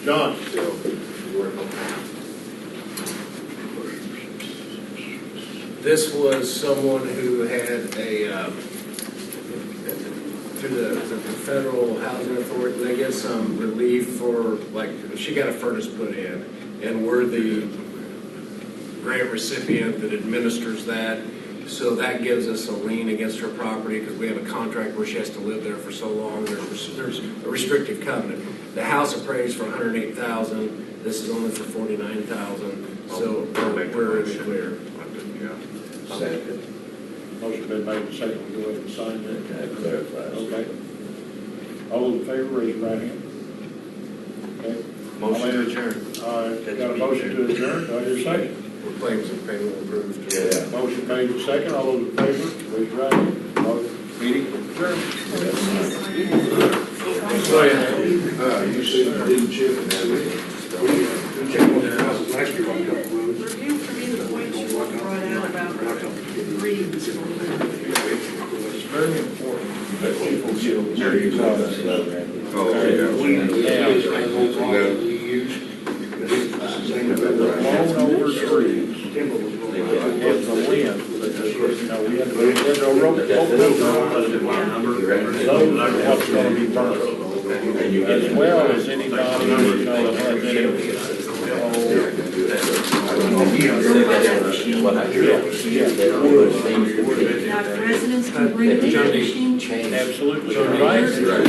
John? This was someone who had through the Federal Housing Authority, they get some relief for, like, she got a furnace put in, and we're the grant recipient that administers that. So that gives us a lien against her property because we have a contract where she has to live there for so long. There's a restrictive covenant. The house appraised for $108,000. This is only for $49,000. So we're in the clear. Second. Motion been made and seconded, we'll go ahead and sign that. That clarifies. Okay. All those in favor, raise your right hand. Okay. Motion to adjourn. Got a motion to adjourn, do I hear a second? Claims and payment approved. Yeah. Motion made and second, all those in favor, raise your right hand. Meeting adjourned. You said you didn't chip and Review for me the points you brought out about readings. It's very important that people get Jerry, you talking about that? blown over trees. It's the wind. You know, we had a rope, those are what's gonna be burned. As well as anybody, you know, that has any, Now, residents can bring their machine. absolutely. Right. Right.